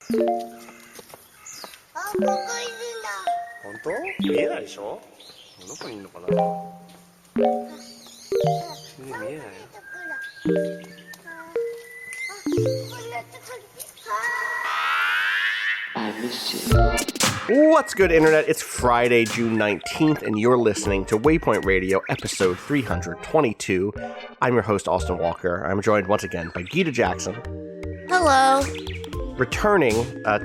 本当？見えないでしょ？どこにいるのかな？見えないよ。What's good, Internet? It's Friday, June 19th, and you're listening to Waypoint Radio, episode 322. I'm your host, Austin Walker. I'm joined once again by Gita Jackson. Hello. Returning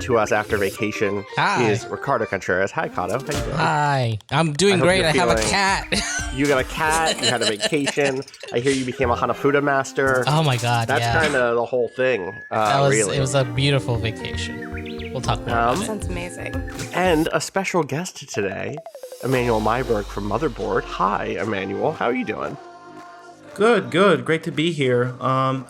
to us after vacation is Ricardo Contreras. Hi, Cado. How you doing? Hi. I'm doing great. I have a cat. You got a cat. You had a vacation. I hear you became a Hanafuda master. Oh, my God. That's kind of the whole thing, really. It was a beautiful vacation. We'll talk more about it. Sounds amazing. And a special guest today, Emanuel Maiberg from Motherboard. Hi, Emanuel. How are you doing? Good. Great to be here.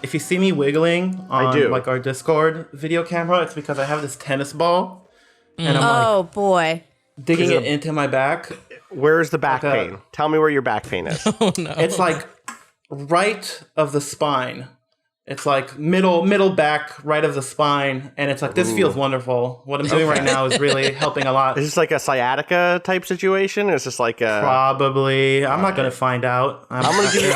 If you see me wiggling on like our Discord video camera, it's because I have this tennis ball, and I'm boy, digging it into my back. Where's the back pain? Tell me where your back pain is. Oh no! It's like right of the spine. It's like middle back, right of the spine, and it's like this feels wonderful. What I'm doing right now is really helping a lot. Is this like a sciatica type situation? Or is this like a probably? I'm not gonna find out. I'm gonna give you.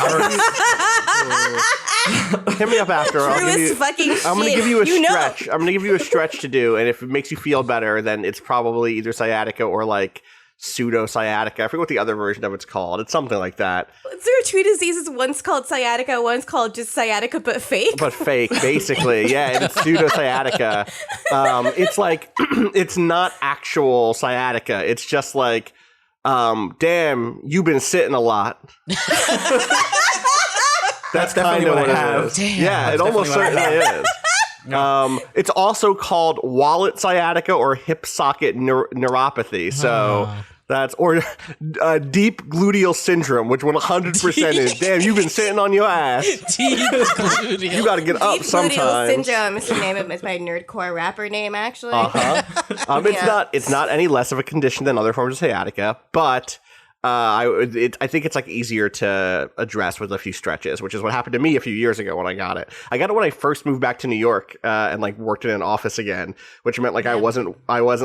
Hit me up after. I'm gonna give you a stretch. I'm gonna give you a stretch to do, and if it makes you feel better, then it's probably either sciatica or like pseudo sciatica. I forget what the other version of it's called. It's something like that. There are two diseases. One's called sciatica. One's called just sciatica, but fake. But fake, basically. Yeah, and it's pseudo sciatica. It's like it's not actual sciatica. It's just like, damn, you've been sitting a lot. That's kind of what it is. Damn, yeah, it almost certainly is. It's also called wallet sciatica or hip socket neuropathy. So that's deep gluteal syndrome, which 100% is. Damn, you've been sitting on your ass. Deep gluteal. You got to get up sometimes. Deep gluteal syndrome is the name of it. It's my nerdcore rapper name, actually. It's not any less of a condition than other forms of sciatica, but I think it's like easier to address with a few stretches, which is what happened to me a few years ago when I got it. I got it when I first moved back to New York and like worked in an office again, which meant like I wasn't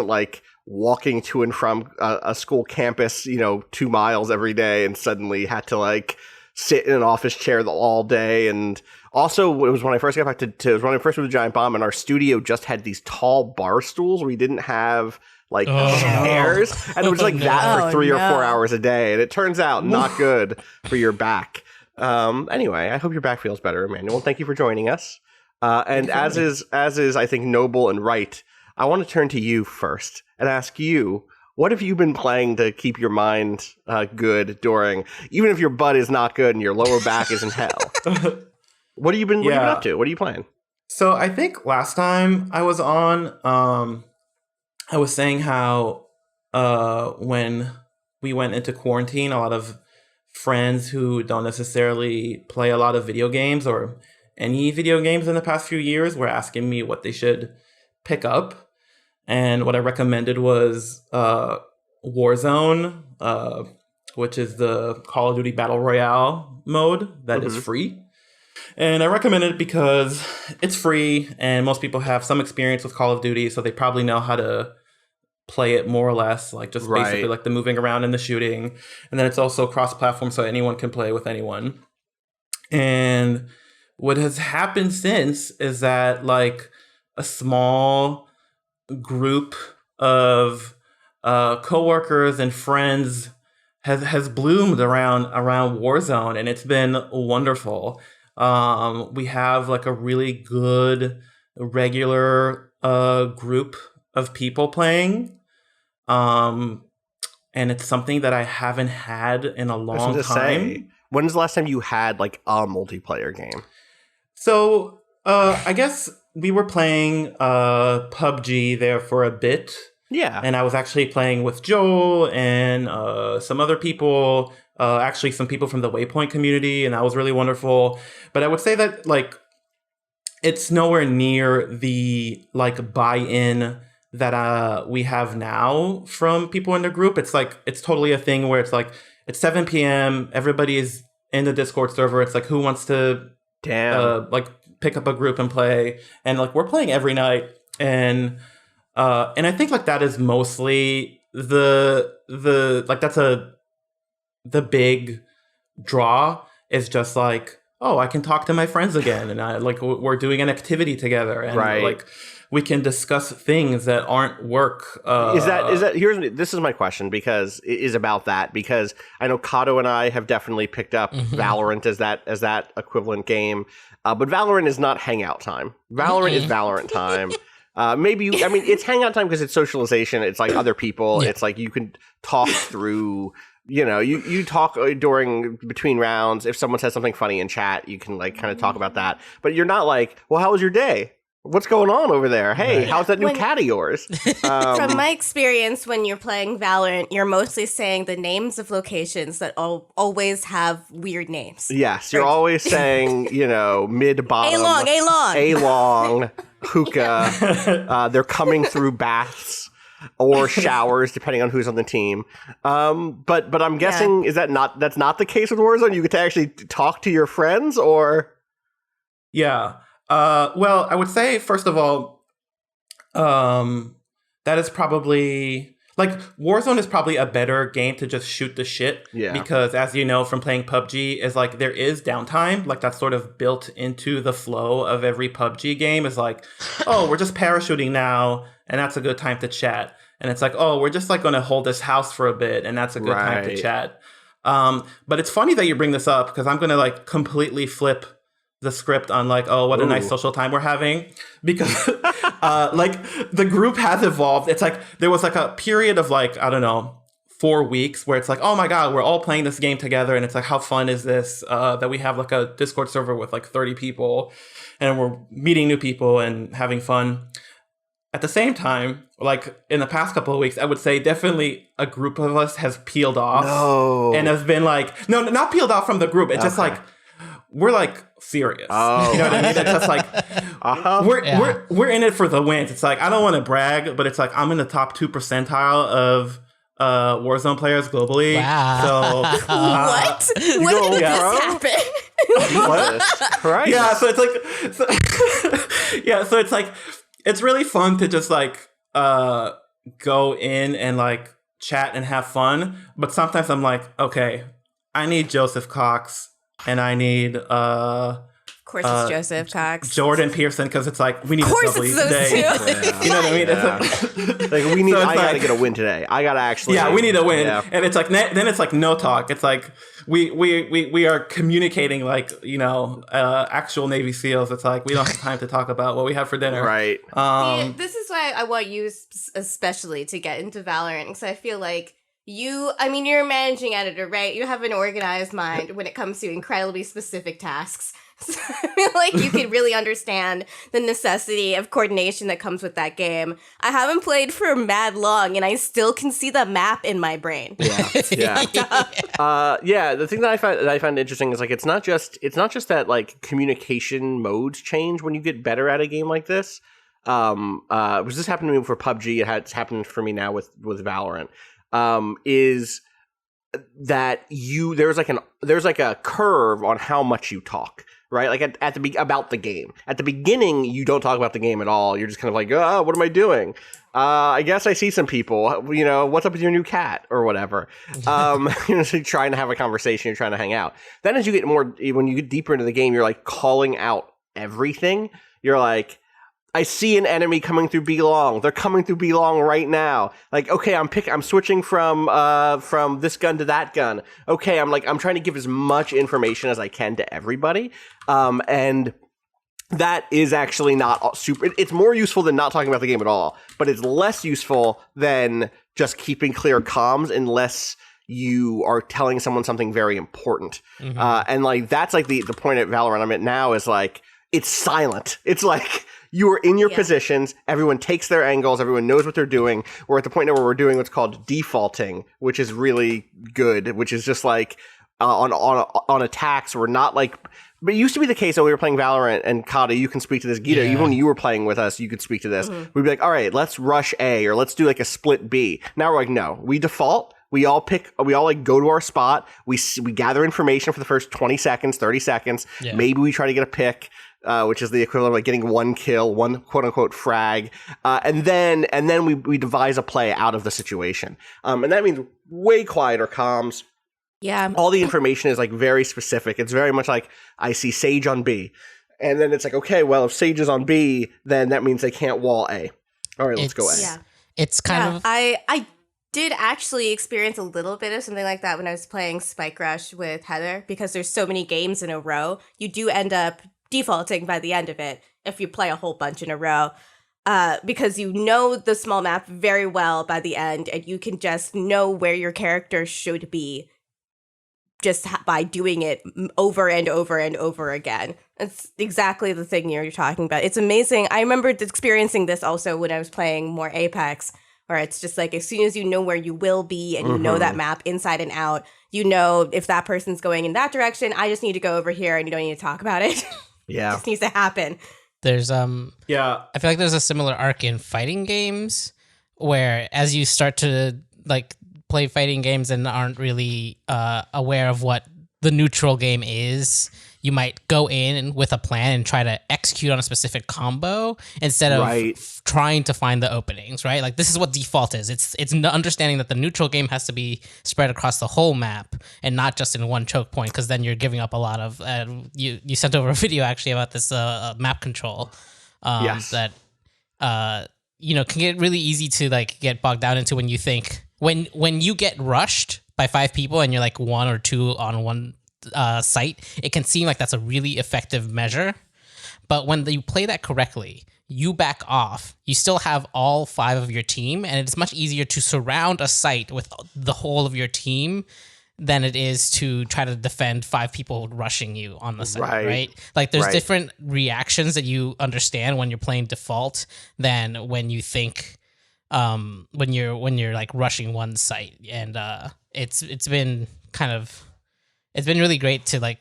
like walking to and from a school campus, 2 miles every day, and suddenly had to like sit in an office chair all day. And also, it was when I first got back to it was when I first moved to Giant Bomb, and our studio just had these tall bar stools. We didn't have like chairs, and it was like that for 3 or 4 hours a day, and it turns out not good for your back. Anyway, I hope your back feels better, Emanuel. Thank you for joining us. And as is I think noble and right, I want to turn to you first and ask you, what have you been playing to keep your mind good during, even if your butt is not good and your lower back is in hell? What have you been up to? What are you playing? So I think last time I was on, I was saying how when we went into quarantine, a lot of friends who don't necessarily play a lot of video games or any video games in the past few years were asking me what they should pick up. And what I recommended was Warzone, which is the Call of Duty Battle Royale mode that is free. And I recommend it because it's free and most people have some experience with Call of Duty, so they probably know how to play it more or less, like just basically like the moving around and the shooting. And then it's also cross-platform, so anyone can play with anyone. And what has happened since is that like a small group of coworkers and friends has bloomed around Warzone, and it's been wonderful. We have like a really good regular group of people playing. And it's something that I haven't had in a long time. When was the last time you had like a multiplayer game? So I guess we were playing PUBG there for a bit. Yeah. And I was actually playing with Joel and some other people, actually some people from the Waypoint community, and that was really wonderful. But I would say that like it's nowhere near the like buy-in that we have now from people in the group. It's like it's totally a thing where it's like it's 7 p.m. Everybody is in the Discord server. It's like who wants to like pick up a group and play, and like we're playing every night. And I think like that is mostly the that's the big draw is just like, oh, I can talk to my friends again, and I like we're doing an activity together, and like we can discuss things that aren't work. Is that this is my question because it is about that, because I know Cado and I have definitely picked up Valorant as that equivalent game, but Valorant is not hangout time. Valorant is Valorant time. It's hangout time because it's socialization. It's like other people. It's like you can talk through. You talk between rounds. If someone says something funny in chat, you can like kind of talk about that. But you're not like, well, how was your day? What's going on over there? Hey, how's that new cat of yours? From my experience, when you're playing Valorant, you're mostly saying the names of locations that always have weird names. Yes, you're always saying, mid, bottom, A-long, hookah. They're coming through baths or showers, depending on who's on the team. But I'm guessing that's not the case with Warzone? You get to actually talk to your friends, or? Yeah. Well, I would say, first of all, that is probably like Warzone is probably a better game to just shoot the shit. Yeah. Because as you know from playing PUBG, is like there is downtime, like that's sort of built into the flow of every PUBG game. Is like, oh, we're just parachuting now, and that's a good time to chat. And it's like, oh, we're just like going to hold this house for a bit, and that's a good time to chat. But it's funny that you bring this up because I'm going to like completely flip the script on like, oh, what a nice social time we're having, because like the group has evolved. It's like there was like a period of like, I don't know, 4 weeks where it's like, oh my God, we're all playing this game together. And it's like, how fun is this? That we have like a Discord server with like 30 people and we're meeting new people and having fun. At the same time, like in the past couple of weeks, I would say definitely a group of us has peeled off and has been like, no, not peeled off from the group. It's just like, we're like serious. Oh. You know what I mean? It's just like we're in it for the wins. It's like I don't want to brag, but it's like I'm in the top 2 percentile of Warzone players globally. Wow. So what? When did this happen? What? Right. Yeah. So it's like, so it's like it's really fun to just like go in and like chat and have fun. But sometimes I'm like, okay, I need Joseph Cox. And I need, of course, it's Joseph Cox, Jordan Pearson, because it's like we need a W today. Yeah. You know what I mean? Yeah. Like we need. So I gotta get a win today. I gotta actually. Yeah, we need a win, and it's like then it's like no talk. It's like we are communicating like actual Navy SEALs. It's like we don't have time to talk about what we have for dinner. Right. This is why I want you especially to get into Valorant, because I feel like. You're a managing editor, right? You have an organized mind when it comes to incredibly specific tasks. So I feel like you can really understand the necessity of coordination that comes with that game. I haven't played for mad long, and I still can see the map in my brain. Yeah. The thing that I find interesting is like it's not just that like communication modes change when you get better at a game like this. Which this happened to me for PUBG. It's happened for me now with Valorant. Is that there's like a curve on how much you talk, right? Like about the game. At the beginning, you don't talk about the game at all. You're just kind of like, what am I doing? I guess I see some people. What's up with your new cat or whatever? You're trying to have a conversation. You're trying to hang out. Then as you get when you get deeper into the game, you're like calling out everything. You're like, I see an enemy coming through B-long. They're coming through B-long right now. Like, okay, I'm switching from this gun to that gun. Okay, I'm trying to give as much information as I can to everybody. And that is actually not super. It's more useful than not talking about the game at all, but it's less useful than just keeping clear comms unless you are telling someone something very important. Mm-hmm. And like that's like the point at Valorant I'm at now is like it's silent. It's like you are in your positions. Everyone takes their angles. Everyone knows what they're doing. We're at the point now where we're doing what's called defaulting, which is really good. Which is just like on attacks. We're not like. But it used to be the case when we were playing Valorant, and Cado, you can speak to this. Gita, even when you were playing with us, you could speak to this. Mm-hmm. We'd be like, all right, let's rush A, or let's do like a split B. Now we're like, no, we default. We all like go to our spot. We gather information for the first 20 seconds, 30 seconds. Yeah. Maybe we try to get a pick. which is the equivalent of like getting one kill, one quote unquote frag, and then we devise a play out of the situation, and that means way quieter comms. Yeah, all the information is like very specific. It's very much like I see Sage on B, and then it's like, okay, well, if Sage is on B, then that means they can't wall A. All right, let's go A. Yeah. It's kind of I did actually experience a little bit of something like that when I was playing Spike Rush with Heather, because there's so many games in a row. You do end up defaulting by the end of it if you play a whole bunch in a row, because you know the small map very well by the end, and you can just know where your character should be just by doing it over and over and over again. It's exactly the thing you're talking about. It's amazing. I remember experiencing this also when I was playing more Apex, where it's just like as soon as you know where you will be and you know that map inside and out, you know if that person's going in that direction, I just need to go over here and you don't need to talk about it. Yeah. It just needs to happen. there's Yeah. I feel like there's a similar arc in fighting games where as you start to like play fighting games and aren't really aware of what the neutral game is, you might go in with a plan and try to execute on a specific combo instead of trying to find the openings, right? Like this is what default is. It's understanding that the neutral game has to be spread across the whole map and not just in one choke point, because then you're giving up a lot of you sent over a video actually about this map control that can get really easy to like get bogged down into when you think when you get rushed by 5 people and you're like 1 or 2 on one site, it can seem like that's a really effective measure. But when you play that correctly, you back off, you still have all 5 of your team, and it's much easier to surround a site with the whole of your team than it is to try to defend 5 people rushing you on the site, right? Like there's different reactions that you understand when you're playing default than when you think when you're like rushing one site. And it's been really great to like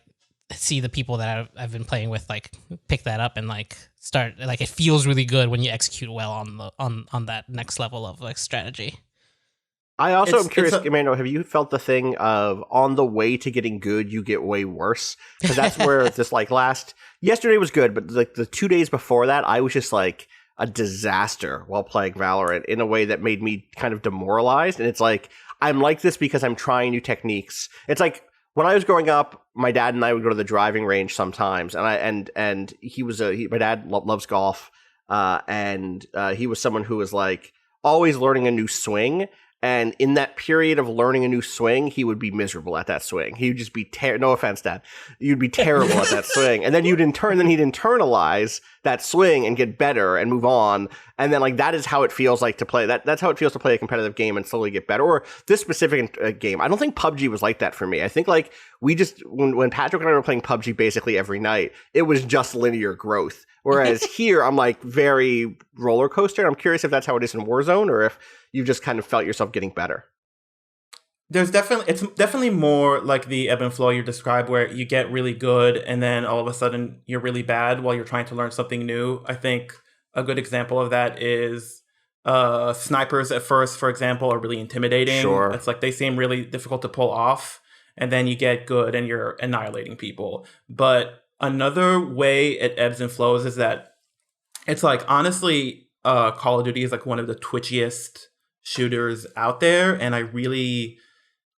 see the people that I've been playing with like pick that up and like start, like it feels really good when you execute well on that next level of like strategy. I also am curious, Emanuel, have you felt the thing of on the way to getting good, you get way worse? Because that's where this like yesterday was good, but like the 2 days before that, I was just like a disaster while playing Valorant in a way that made me kind of demoralized. And it's like, I'm like this because I'm trying new techniques. It's like when I was growing up, my dad and I would go to the driving range sometimes. And my dad loves golf. And he was someone who was like always learning a new swing. And in that period of learning a new swing, he would be miserable at that swing. He would just be no offense, Dad. You'd be terrible at that swing. And then he'd internalize that swing and get better and move on. And then like that is how it feels like to play. That's how it feels to play a competitive game and slowly get better. Or this specific game. I don't think PUBG was like that for me. I think like we just when Patrick and I were playing PUBG basically every night, it was just linear growth. Whereas here, I'm like very roller coaster. I'm curious if that's how it is in Warzone or if you've just kind of felt yourself getting better. It's definitely more like the ebb and flow you described, where you get really good and then all of a sudden you're really bad while you're trying to learn something new. I think a good example of that is snipers at first, for example, are really intimidating. Sure. It's like they seem really difficult to pull off, and then you get good and you're annihilating people. But another way it ebbs and flows is that it's like, honestly, Call of Duty is like one of the twitchiest shooters out there, and I really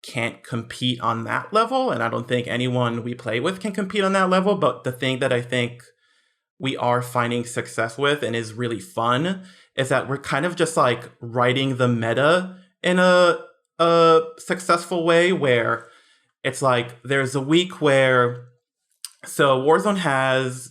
can't compete on that level, and I don't think anyone we play with can compete on that level. But the thing that I think we are finding success with and is really fun is that we're kind of just like writing the meta in a successful way, where it's like there's a week where Warzone has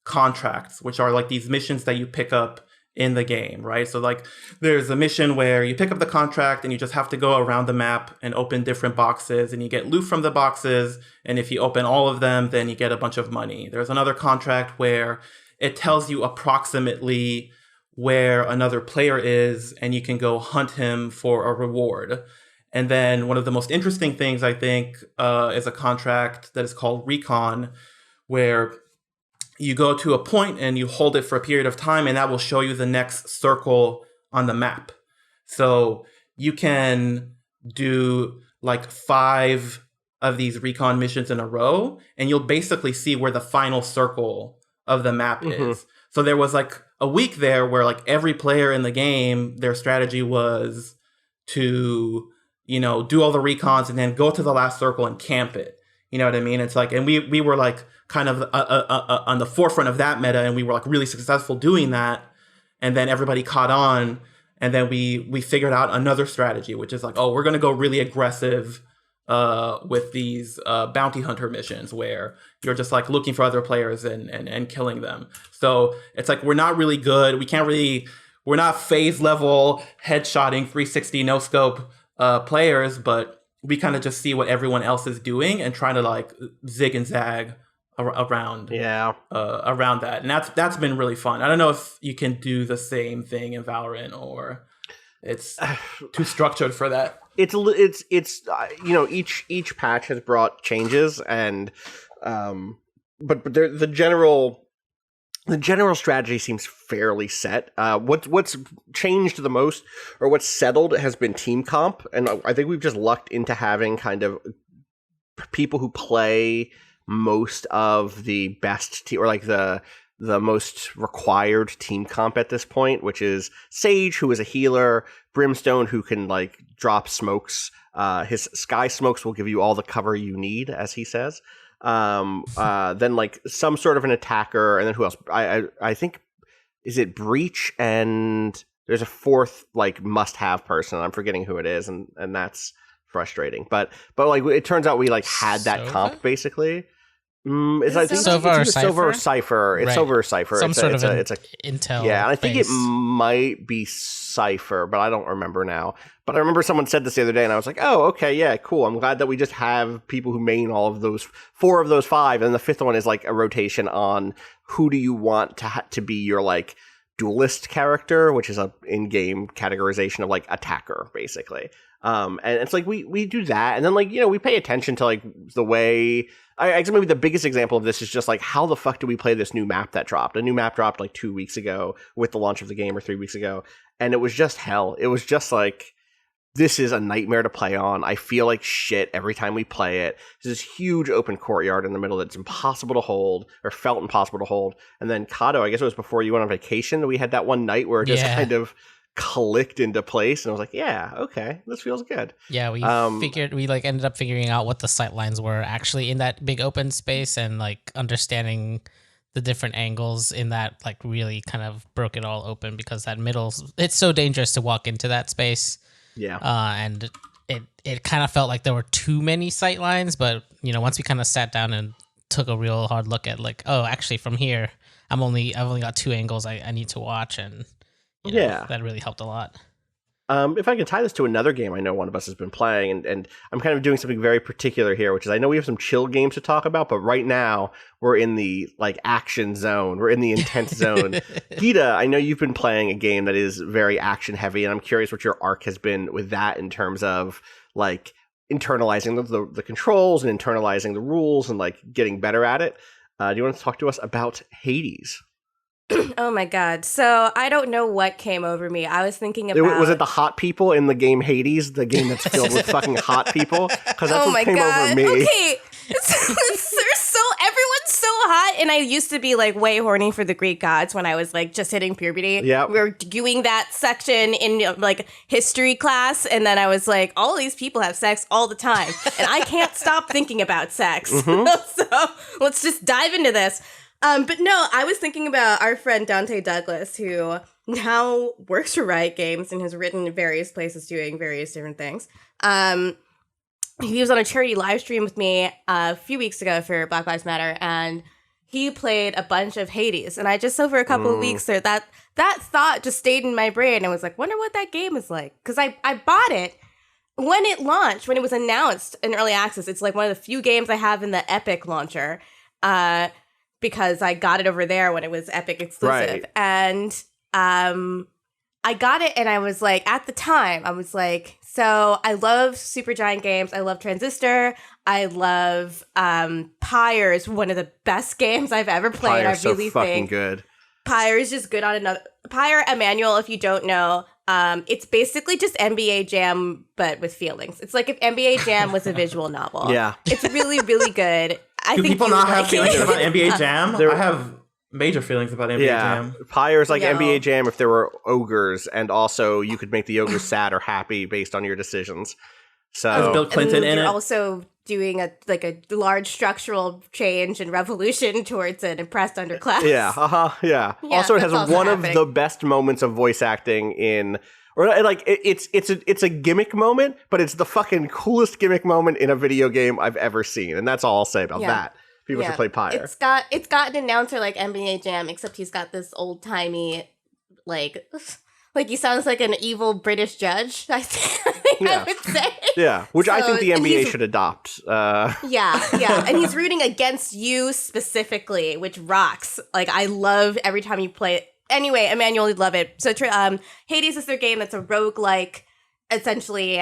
contracts, which are like these missions that you pick up in the game, right? So like there's a mission where you pick up the contract and you just have to go around the map and open different boxes, and you get loot from the boxes, and if you open all of them, then you get a bunch of money. There's another contract where it tells you approximately where another player is, and you can go hunt him for a reward. And then one of the most interesting things, I think, is a contract that is called Recon, where you go to a point and you hold it for a period of time, and that will show you the next circle on the map. So you can do like 5 of these recon missions in a row, and you'll basically see where the final circle of the map is. So there was like a week there where like every player in the game, their strategy was to, you know, do all the recons and then go to the last circle and camp it. You know what I mean? It's like, and we were like kind of on the forefront of that meta, and we were like really successful doing that. And then everybody caught on, and then we figured out another strategy, which is like, oh, we're going to go really aggressive with these bounty hunter missions where you're just like looking for other players and killing them. So it's like, we're not really good. We're not phase level headshotting 360 no scope players, but we kind of just see what everyone else is doing and trying to like zig and zag around around that. And that's been really fun. I don't know if you can do the same thing in Valorant or it's too structured for that. It's you know, each patch has brought changes, and but the general strategy seems fairly set. What's changed the most, or what's settled, has been team comp, and I think we've just lucked into having kind of people who play most of the best team, or like the most required team comp at this point, which is Sage, who is a healer, Brimstone, who can like drop smokes. His sky smokes will give you all the cover you need, as he says. Then like some sort of an attacker, and then who else? I think, is it Breach, and there's a fourth like must-have person. I'm forgetting who it is, and that's frustrating. But like it turns out we like had that comp basically. I think it's Silver or Cypher. It's Silver or Cypher. Some sort of it's a intel. Yeah, I think it might be Cypher, but I don't remember now. But I remember someone said this the other day, and I was like, oh, okay, yeah, cool. I'm glad that we just have people who main all of those, 4 of those 5, and the 5th one is like a rotation on who do you want to be your like duelist character, which is a in-game categorization of like attacker, basically. And it's like we do that, and then like, you know, we pay attention to like the way. I guess maybe the biggest example of this is just like, how the fuck do we play this new map that dropped? A new map dropped like 2 weeks ago with the launch of the game, or 3 weeks ago, and it was just hell. It was just like, this is a nightmare to play on. I feel like shit every time we play it. There's this huge open courtyard in the middle that's impossible to hold, or felt impossible to hold. And then Cado, I guess it was before you went on vacation, we had that one night where it just kind of clicked into place, and I was like, yeah, okay, this feels good. Yeah, we ended up figuring out what the sight lines were actually in that big open space, and like understanding the different angles in that like really kind of broke it all open, because that middle, it's so dangerous to walk into that space. Yeah. And it kind of felt like there were too many sight lines, but you know, once we kind of sat down and took a real hard look at like, oh, actually from here I've only got 2 angles I need to watch, and you know, that really helped a lot. If I can tie this to another game I know one of us has been playing, and I'm kind of doing something very particular here, which is, I know we have some chill games to talk about, but right now we're in the like action zone. We're in the intense zone. Gita, I know you've been playing a game that is very action heavy, and I'm curious what your arc has been with that in terms of like internalizing the controls and internalizing the rules and like getting better at it. Do you want to talk to us about Hades? Oh my god. So I don't know what came over me. I was thinking about... Was it the hot people in the game Hades? The game that's filled with fucking hot people? Because that's what came over me. Okay. Everyone's so hot, and I used to be like way horny for the Greek gods when I was like just hitting puberty. Yeah. We were doing that section in like history class, and then I was like, all these people have sex all the time, and I can't stop thinking about sex. So let's just dive into this. But no, I was thinking about our friend Dante Douglas, who now works for Riot Games and has written in various places doing various different things. He was on a charity live stream with me a few weeks ago for Black Lives Matter, and he played a bunch of Hades. And I just, over a couple of weeks there, that thought just stayed in my brain. I was like, wonder what that game is like. Because I bought it when it launched, when it was announced in early access. It's like one of the few games I have in the Epic launcher. Because I got it over there when it was Epic exclusive. Right. And I got it, and I was like, at the time, I was like, so I love Supergiant games. I love Transistor. I love Pyre is one of the best games I've ever played. Pyre's so fucking good. Pyre is just good on another... Pyre, Emanuel, if you don't know, It's basically just NBA Jam, but with feelings. It's like if NBA Jam was a visual novel. Yeah. It's really, really good. Do people not have feelings it. about NBA Jam? I have major feelings about NBA Jam. Pyre's like No. NBA Jam if there were ogres, and also you could make the ogres sad or happy based on your decisions. Has So Bill Clinton in you're it? also doing a large structural change and revolution towards an oppressed underclass. yeah. Yeah, Also, it has that's also one happening. of the best moments of voice acting in. Or like it's a gimmick moment, but it's the fucking coolest gimmick moment in a video game I've ever seen, and that's all I'll say about Yeah. that. People should play Pyre. It's got an announcer like NBA Jam, except he's got this old timey like he sounds like an evil British judge. I think Yeah. I would say. Yeah, which I think the and NBA he's- should adopt. Yeah, and he's rooting against you specifically, which rocks. Like I love every time you play it. Anyway, Emanuel, you'd love it. So Hades is their game that's a roguelike, essentially.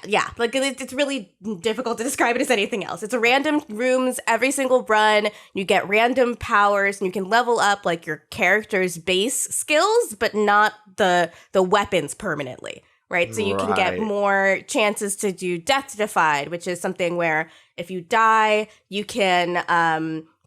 Yeah. Like it's really difficult to describe it as anything else. It's a random rooms every single run. You get random powers, and you can level up like your character's base skills, but not the weapons permanently. Right, so you can get Right. more chances to do Death Defied, which is something where if you die, you can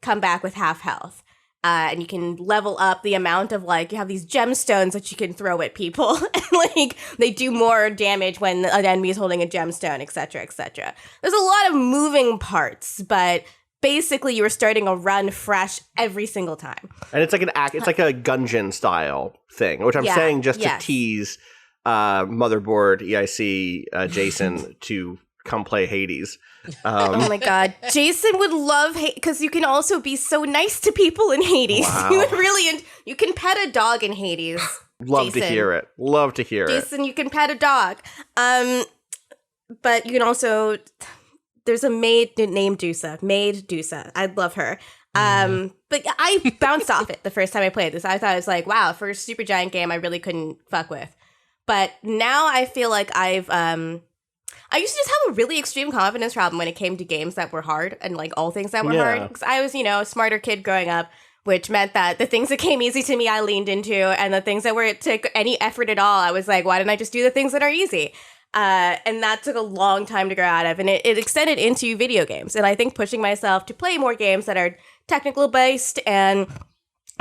come back with half health. And you can level up the amount of you have these gemstones that you can throw at people, and they do more damage when an enemy is holding a gemstone, etc., etc. There's a lot of moving parts, but basically you are starting a run fresh every single time. And it's like it's like a Gungeon style thing, which I'm Yeah, saying just yes. to tease Motherboard EIC Jason to come play Hades. Oh my god, Jason would love because you can also be so nice to people in Hades. Wow. You would really you can pet a dog in Hades. Love to Jason. hear it. Love to hear it. Jason, you can pet a dog. But you can also there's a maid named Dusa. I love her. But I bounced off it the first time I played this. I thought it was like, wow, for a super giant game I really couldn't fuck with. But now I feel like I used to just have a really extreme confidence problem when it came to games that were hard and all things that were Yeah. hard. Because I was, a smarter kid growing up, which meant that the things that came easy to me, I leaned into, and the things that took any effort at all, I was like, why didn't I just do the things that are easy? And that took a long time to grow out of, and it extended into video games. And I think pushing myself to play more games that are technical based and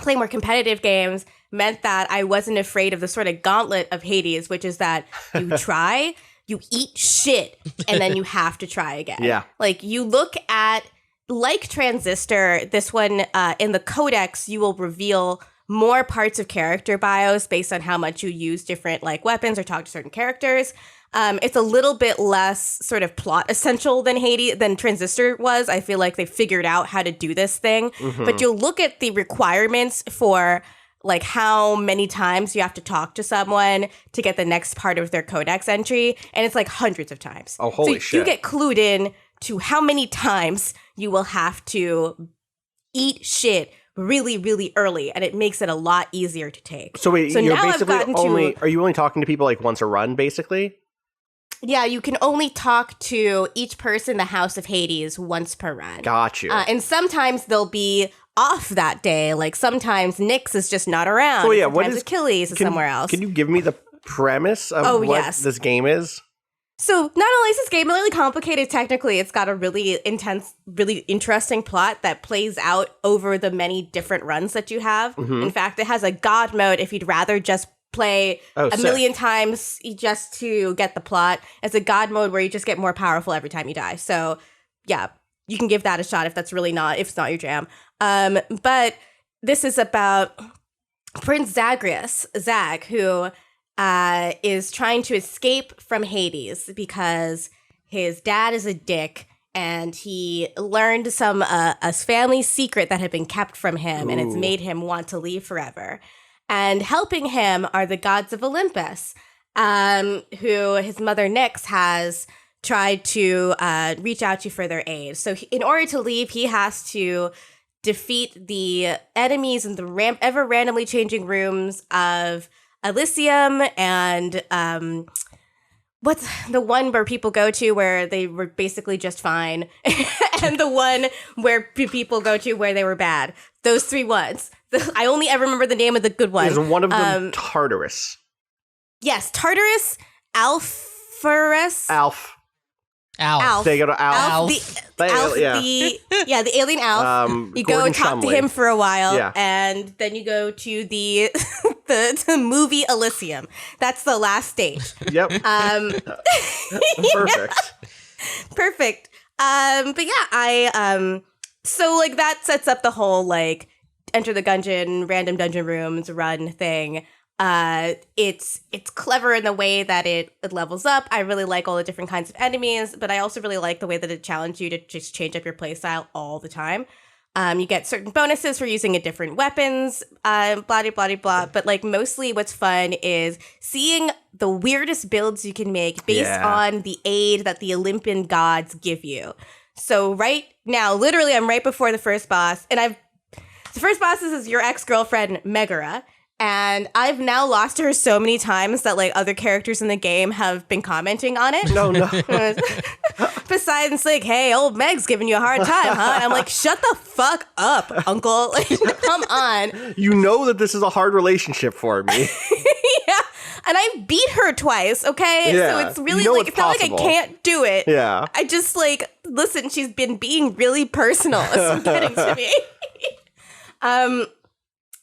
play more competitive games meant that I wasn't afraid of the sort of gauntlet of Hades, which is that you try, you eat shit, and then you have to try again. Yeah. You look at, Transistor, this one, in the codex, you will reveal more parts of character bios based on how much you use different, weapons or talk to certain characters. It's a little bit less sort of plot essential than Transistor was. I feel like they figured out how to do this thing. Mm-hmm. But you'll look at the requirements for how many times you have to talk to someone to get the next part of their codex entry, and it's hundreds of times. Oh, holy so shit. You get clued in to how many times you will have to eat shit really, really early, and it makes it a lot easier to take. So wait, So you're now I've basically gotten only to- are you only talking to people once a run, basically? Yeah, you can only talk to each person in the House of Hades once per run. Got you. And sometimes they'll be off that day. Sometimes Nyx is just not around. So, yeah, sometimes what is- Achilles is somewhere else. Can you give me the premise of what yes. this game is? So not only is this game really complicated technically, it's got a really intense, really interesting plot that plays out over the many different runs that you have. Mm-hmm. In fact, it has a god mode if you'd rather just play a sick. million times just to get the plot. It's a god mode where you just get more powerful every time you die. So yeah, you can give that a shot if it's not your jam. But this is about Prince Zag, who is trying to escape from Hades because his dad is a dick and he learned a family secret that had been kept from him, and it's made him want to leave forever. And helping him are the gods of Olympus, who his mother Nyx has tried to reach out to for their aid. So in order to leave, he has to defeat the enemies in the ever randomly changing rooms of Elysium and what's the one where people go to where they were basically just fine, and the one where people go to where they were bad. Those three ones. I only ever remember the name of the good one. Is one of them Tartarus? Yes, Tartarus, Alpharus. Alf. Alf. They go to Alf. The alien Alf. You go Gordon and talk to Shumley. him for a while, Yeah. and then you go to the the movie Elysium. That's the last stage. Yep. Perfect. Perfect. But yeah, so like that sets up the whole like enter the dungeon, random dungeon rooms, run thing. It's clever in the way that it levels up. I really like all the different kinds of enemies, but I also really like the way that it challenges you to just change up your playstyle all the time. You get certain bonuses for using a different weapons, blah, blah, blah, blah. But like mostly what's fun is seeing the weirdest builds you can make based on the aid that the Olympian gods give you. So right now, literally, I'm right before the first boss, and the first boss is your ex-girlfriend, Megara. And I've now lost her so many times that like other characters in the game have been commenting on it. No. Besides, like, hey, old Meg's giving you a hard time, huh? And I'm like, shut the fuck up, uncle. Like, come on. You know that this is a hard relationship for me. Yeah. And I beat her twice, okay? Yeah. So it's really You know like, it's not like I possible. can't do it. Yeah. I just like, listen, she's been being really personal. It's getting to me.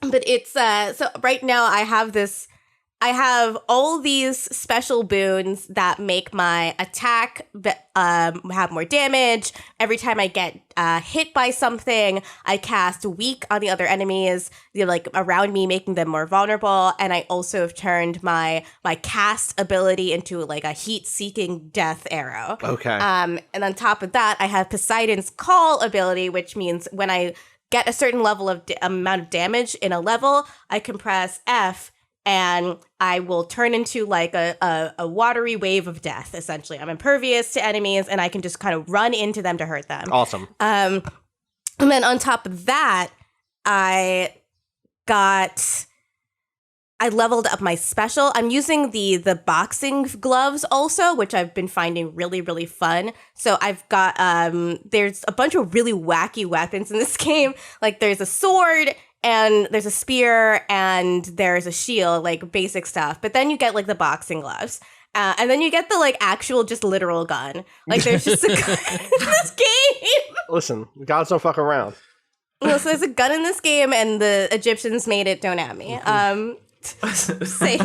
But it's so right now I have all these special boons that make my attack have more damage. Every time I get hit by something, I cast weak on the other enemies, like around me, making them more vulnerable. And I also have turned my cast ability into like a heat-seeking death arrow. Okay. And on top of that, I have Poseidon's Call ability, which means when I get a certain level of amount of damage in a level, I can press F and I will turn into like a watery wave of death, essentially. I'm impervious to enemies and I can just kind of run into them to hurt them. Awesome. And then on top of that, I leveled up my special. I'm using the boxing gloves also, which I've been finding really, really fun. So I've got, there's a bunch of really wacky weapons in this game. Like there's a sword and there's a spear and there's a shield, like basic stuff. But then you get like the boxing gloves. And then you get the like actual just literal gun. Like there's just a gun in this game. Listen, gods don't fuck around. Well, so there's a gun in this game and the Egyptians made it, don't at me. Say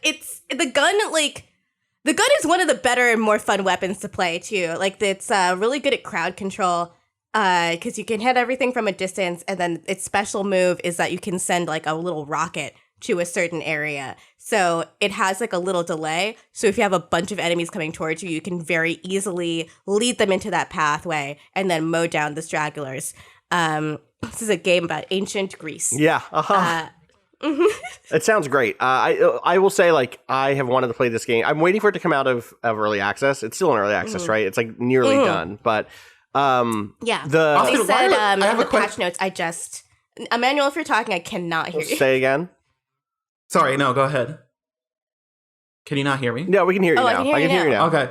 it's the gun. Like the gun is one of the better and more fun weapons to play too. Like it's really good at crowd control because you can hit everything from a distance, and then its special move is that you can send like a little rocket to a certain area. So it has like a little delay. So if you have a bunch of enemies coming towards you, you can very easily lead them into that pathway and then mow down the stragglers. This is a game about ancient Greece. Yeah. It sounds great. I will say, like, I have wanted to play this game. I'm waiting for it to come out of early access. It's still in early access, right? It's like nearly done. But yeah, Austin, they said I have in a the question. patch notes. I just Emanuel, if you're talking, I cannot hear you. say again. Sorry, no, go ahead. Can you not hear me? Yeah, we can hear you Oh, I now. can hear you now. Okay.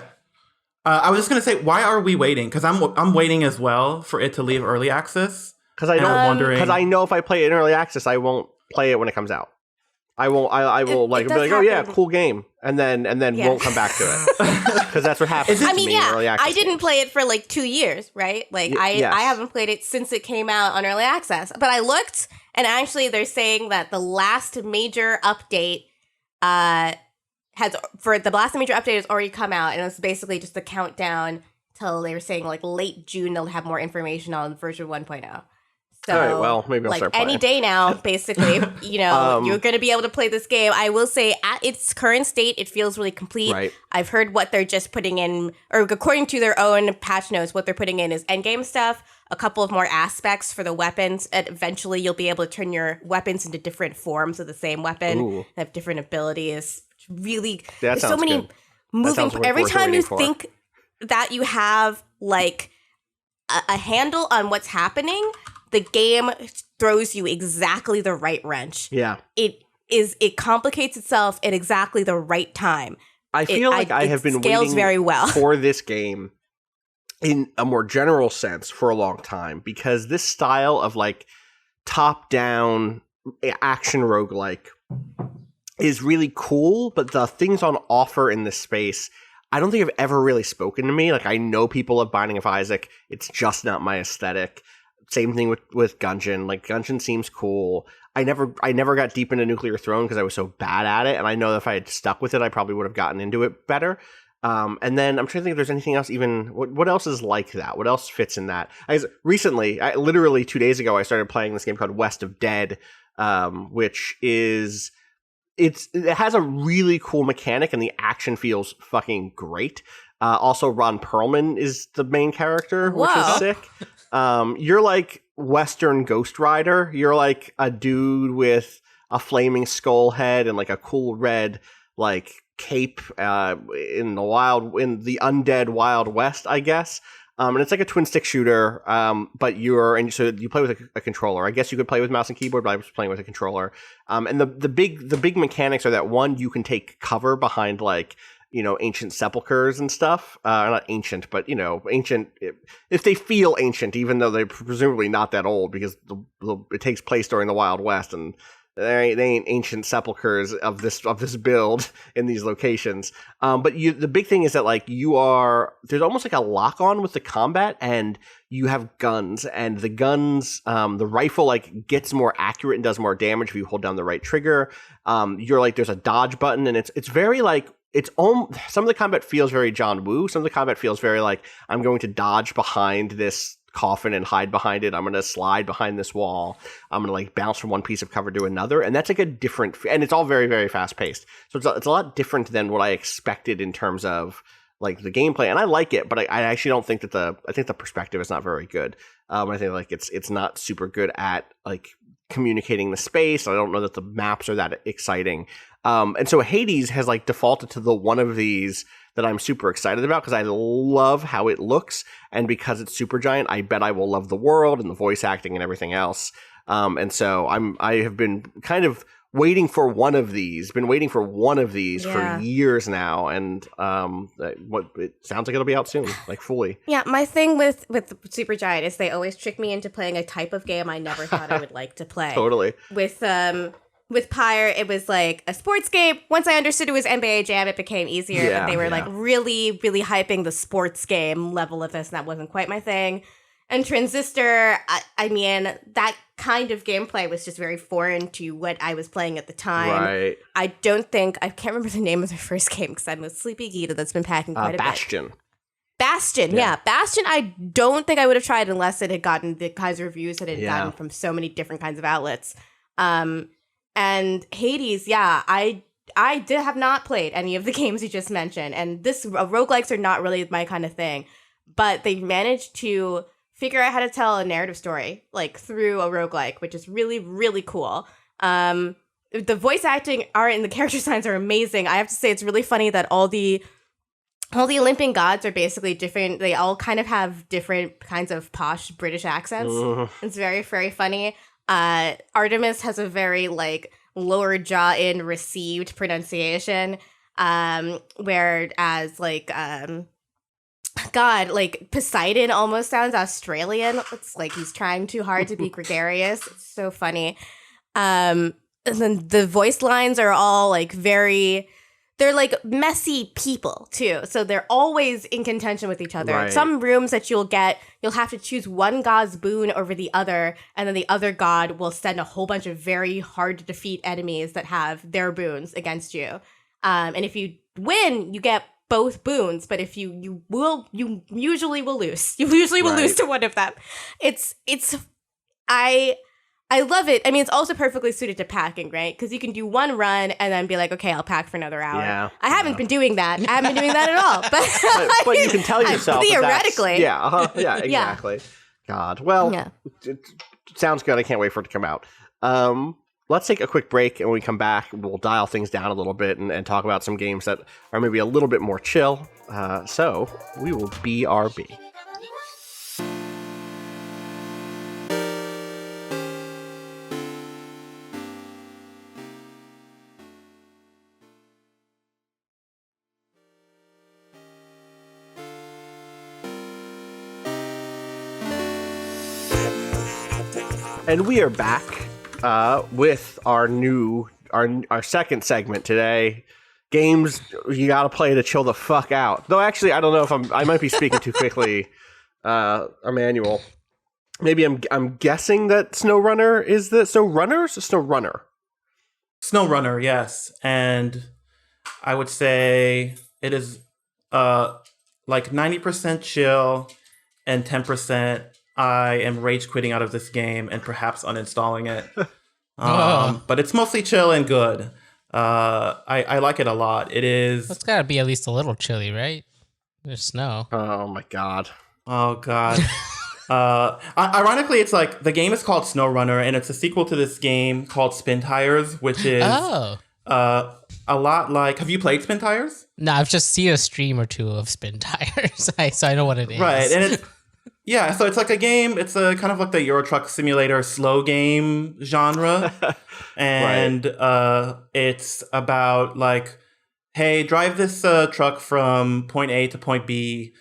I was just gonna say, why are we waiting? Because I'm waiting as well for it to leave early access. Because I And I'm wondering. Because I know if I play it in early access, I won't play it when it comes out. I won't. I will It like be does like, oh yeah, happen. cool game, and then Yeah. won't come back to it because that's what happens. I to mean, me in early yeah, access I didn't games. play it for like 2 years, right? Like yes. I haven't played it since it came out on early access. But I looked, and actually, they're saying that the last major update has already come out, and it's basically just a countdown till they were saying like late June they'll have more information on version 1.0. So, All right, well, maybe I'll like start any playing. day now, basically, you're going to be able to play this game. I will say, at its current state, it feels really complete. Right. I've heard what they're just putting in, or according to their own patch notes, what they're putting in is endgame stuff, a couple of more aspects for the weapons, and eventually you'll be able to turn your weapons into different forms of the same weapon, Ooh. have different abilities. Really, That there's so sounds many good. moving. sounds worth Every time you waiting for. think that you have like a handle on what's happening, the game throws you exactly the right wrench. Yeah, It complicates itself at exactly the right time. I feel like I it have been scales waiting very well. for this game in a more general sense for a long time because this style of like top-down action roguelike is really cool, but the things on offer in this space, I don't think have ever really spoken to me. Like, I know people love Binding of Isaac. It's just not my aesthetic. Same thing with Gungeon. Like, Gungeon seems cool. I never got deep into Nuclear Throne because I was so bad at it, and I know that if I had stuck with it, I probably would have gotten into it better. And then I'm trying to think if there's anything else even, what else is like that? What else fits in that? Recently, literally 2 days ago, I started playing this game called West of Dead, which is, it has a really cool mechanic and the action feels fucking great. Also, Ron Perlman is the main character, which is sick. You're like Western Ghost Rider. You're like a dude with a flaming skull head and like a cool red like cape in the undead Wild West, I guess. And it's like a twin stick shooter, but so you play with a controller. I guess you could play with mouse and keyboard, but I was playing with a controller. And the big mechanics are that, one, you can take cover behind like, you know, ancient sepulchers and stuff. Not ancient, but, you know, ancient if they feel ancient, even though they're presumably not that old, because it takes place during the Wild West, and they ain't ancient sepulchers of this build in these locations. But the big thing is that like there's almost like a lock on with the combat, and you have guns, and the guns, the rifle like gets more accurate and does more damage if you hold down the right trigger. You're like, there's a dodge button, and it's very like, some of the combat feels very John Woo. Some of the combat feels very like, I'm going to dodge behind this coffin and hide behind it. I'm going to slide behind this wall. I'm going to like bounce from one piece of cover to another. And that's like a different, and it's all very, very fast paced. So it's a lot different than what I expected in terms of like the gameplay. And I like it, but I actually don't think that I think the perspective is not very good. I think like it's not super good at like communicating the space. I don't know that the maps are that exciting. And so Hades has like defaulted to the one of these that I'm super excited about because I love how it looks, and because it's Supergiant, I bet I will love the world and the voice acting and everything else. And so I have been kind of waiting for one of these. For years now, and it sounds like it'll be out soon, like fully. Yeah, my thing with Supergiant is they always trick me into playing a type of game I never thought I would like to play. Totally. With Pyre, it was like a sports game. Once I understood it was NBA Jam, it became easier. But they were like really, really hyping the sports game level of this, and that wasn't quite my thing. And Transistor, I mean, that kind of gameplay was just very foreign to what I was playing at the time. Right. I can't remember the name of the first game because I'm a sleepy Gita that's been packing quite a bit. Bastion, yeah. Bastion, I don't think I would have tried unless it had gotten the kinds of reviews that it had gotten from so many different kinds of outlets. And Hades, I have not played any of the games you just mentioned, and roguelikes are not really my kind of thing, but they managed to figure out how to tell a narrative story like through a roguelike, which is really, really cool. The voice acting and the character designs are amazing. I have to say, it's really funny that all the Olympian gods are basically different. They all kind of have different kinds of posh British accents. It's very, very funny. Artemis has a very like lower jaw in received pronunciation, whereas like like Poseidon almost sounds Australian. It's like he's trying too hard to be gregarious. It's so funny. And then the voice lines are all like they're like messy people too. So they're always in contention with each other. Right. Some rooms that you'll have to choose one god's boon over the other, and then the other god will send a whole bunch of very hard to defeat enemies that have their boons against you. And if you win, you get both boons, but if you usually will lose. You usually will lose to one of them. I love it. I mean, it's also perfectly suited to packing, right? Because you can do one run and then be like, okay, I'll pack for another hour. Yeah, I haven't been doing that. I haven't been doing that at all. But you can tell yourself theoretically. Yeah, exactly. God. Well, it sounds good. I can't wait for it to come out. Let's take a quick break, and when we come back, we'll dial things down a little bit and talk about some games that are maybe a little bit more chill. So we will BRB. And we are back with our new our second segment today. Games you gotta play to chill the fuck out. Though actually, I don't know if I might be speaking too quickly, Emanuel. Maybe I'm guessing that SnowRunner is the SnowRunners or SnowRunner? SnowRunner, yes. And I would say it is like 90% chill and 10% I am rage quitting out of this game and perhaps uninstalling it. But it's mostly chill and good. I like it a lot. It is. It's gotta be at least a little chilly, right? There's snow. Oh my god. Oh god. Ironically, it's like the game is called SnowRunner, and it's a sequel to this game called Spin Tires, which is a lot like. Have you played Spin Tires? No, I've just seen a stream or two of Spin Tires, so I know what it is. Right, and it's yeah, so it's like a game. It's a kind of like the Euro Truck Simulator slow game genre, and it's about like, hey, drive this truck from point A to point B,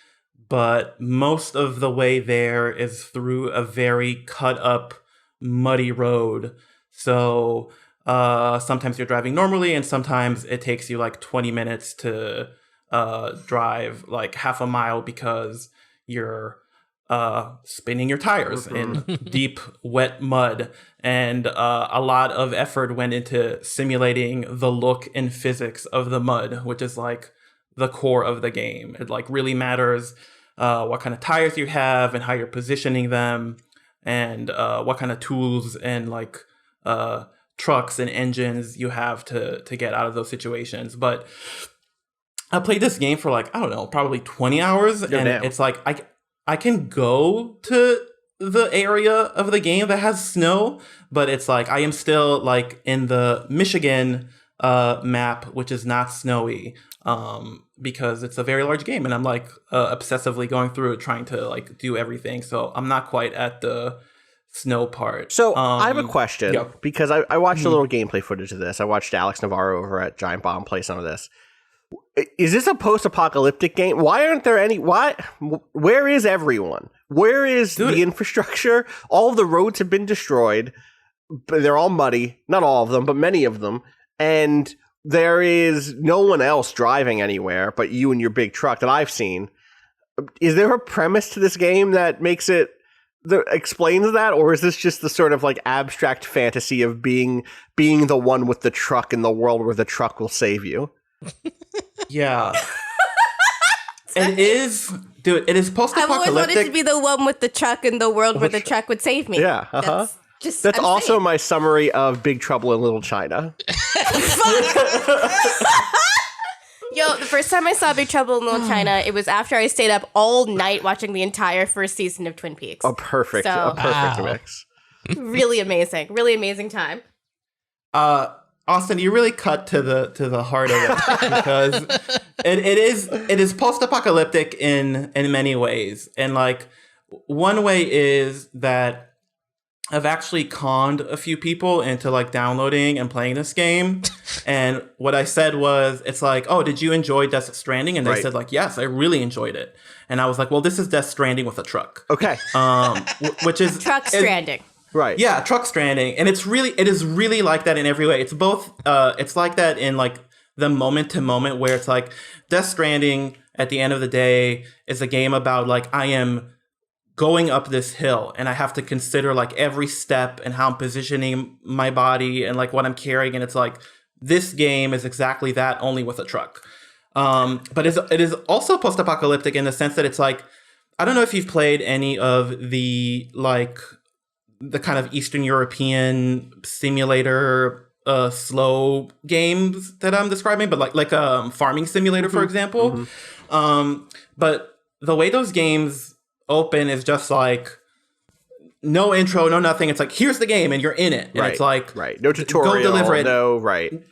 but most of the way there is through a very cut up, muddy road. So sometimes you're driving normally, and sometimes it takes you like 20 minutes to drive like half a mile because you're spinning your tires in deep, wet mud. And a lot of effort went into simulating the look and physics of the mud, which is like the core of the game. It like really matters what kind of tires you have and how you're positioning them, and what kind of tools and like trucks and engines you have to get out of those situations. But I played this game for like, I don't know, probably 20 hours. It's like I can go to the area of the game that has snow, but it's like I am still like in the Michigan map, which is not snowy, because it's a very large game, and I'm like obsessively going through it, trying to like do everything. So I'm not quite at the snow part. So I have a question, because I watched a little gameplay footage of this. I watched Alex Navarro over at Giant Bomb play some of this. Is this a post-apocalyptic game? Why aren't there any? Where is everyone? Where is the infrastructure? All of the roads have been destroyed. They're all muddy. Not all of them, but many of them. And there is no one else driving anywhere but you and your big truck that I've seen. Is there a premise to this game that makes it explains that, or is this just the sort of like abstract fantasy of being the one with the truck in the world where the truck will save you? Yeah. It is, dude, it is post-apocalyptic. I've always wanted to be the one with the truck in the world where the truck would save me. Yeah, That's also saying. my summary of Big Trouble in Little China. Yo, the first time I saw Big Trouble in Little China, it was after I stayed up all night watching the entire first season of Twin Peaks. A perfect mix. Really amazing time. Austin, you really cut to the heart of it, because it is post-apocalyptic in many ways. And like one way is that I've actually conned a few people into like downloading and playing this game. And what I said was, it's like, oh, did you enjoy Death Stranding? And they said like, yes, I really enjoyed it. And I was like, well, this is Death Stranding with a truck. Okay. Which is Truck Stranding. Right. Yeah, Truck Stranding. And it is really like that in every way. It's both, it's like that in like the moment to moment, where it's like Death Stranding at the end of the day is a game about like, I am going up this hill and I have to consider like every step and how I'm positioning my body and like what I'm carrying. And it's like, this game is exactly that, only with a truck. But it is also post-apocalyptic in the sense that it's like, I don't know if you've played any of the like the kind of Eastern European simulator slow games that I'm describing, but like Farming Simulator, for example. But the way those games open is just like no intro, no nothing. It's like, here's the game and you're in it. And it's like, no tutorial, go deliver it.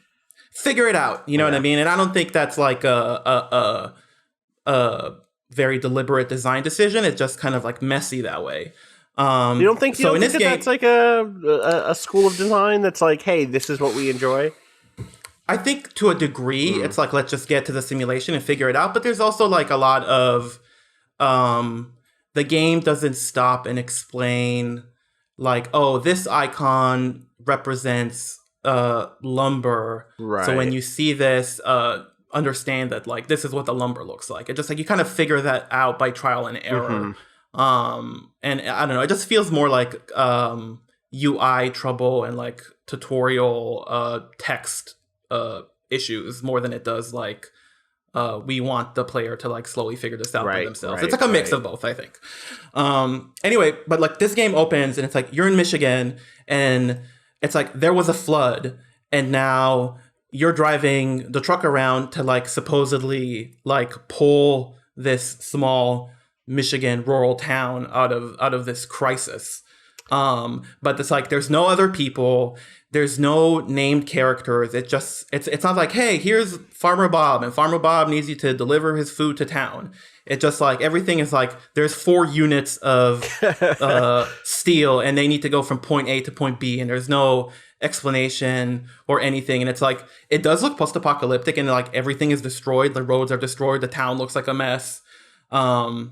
Figure it out. You know what I mean? And I don't think that's like a very deliberate design decision. It's just kind of like messy that way. You don't think that's like a school of design that's like, hey, this is what we enjoy? I think to a degree, it's like, let's just get to the simulation and figure it out. But there's also like a lot of the game doesn't stop and explain like, oh, this icon represents lumber. Right. So when you see this, understand that like this is what the lumber looks like. It just like you kind of figure that out by trial and error. And I don't know, it just feels more like UI trouble and like tutorial text issues more than it does like we want the player to like slowly figure this out by themselves. It's like a mix of both, I think. Anyway, but like this game opens and it's like you're in Michigan and it's like there was a flood and now you're driving the truck around to like supposedly like pull this small Michigan rural town out of this crisis. But it's like there's no other people, there's no named characters. It's not like, hey, here's Farmer Bob and Farmer Bob needs you to deliver his food to town. It's just like everything is like there's 4 units of steel and they need to go from point A to point B and there's no explanation or anything. And it's like it does look post-apocalyptic and like everything is destroyed, the roads are destroyed, the town looks like a mess. And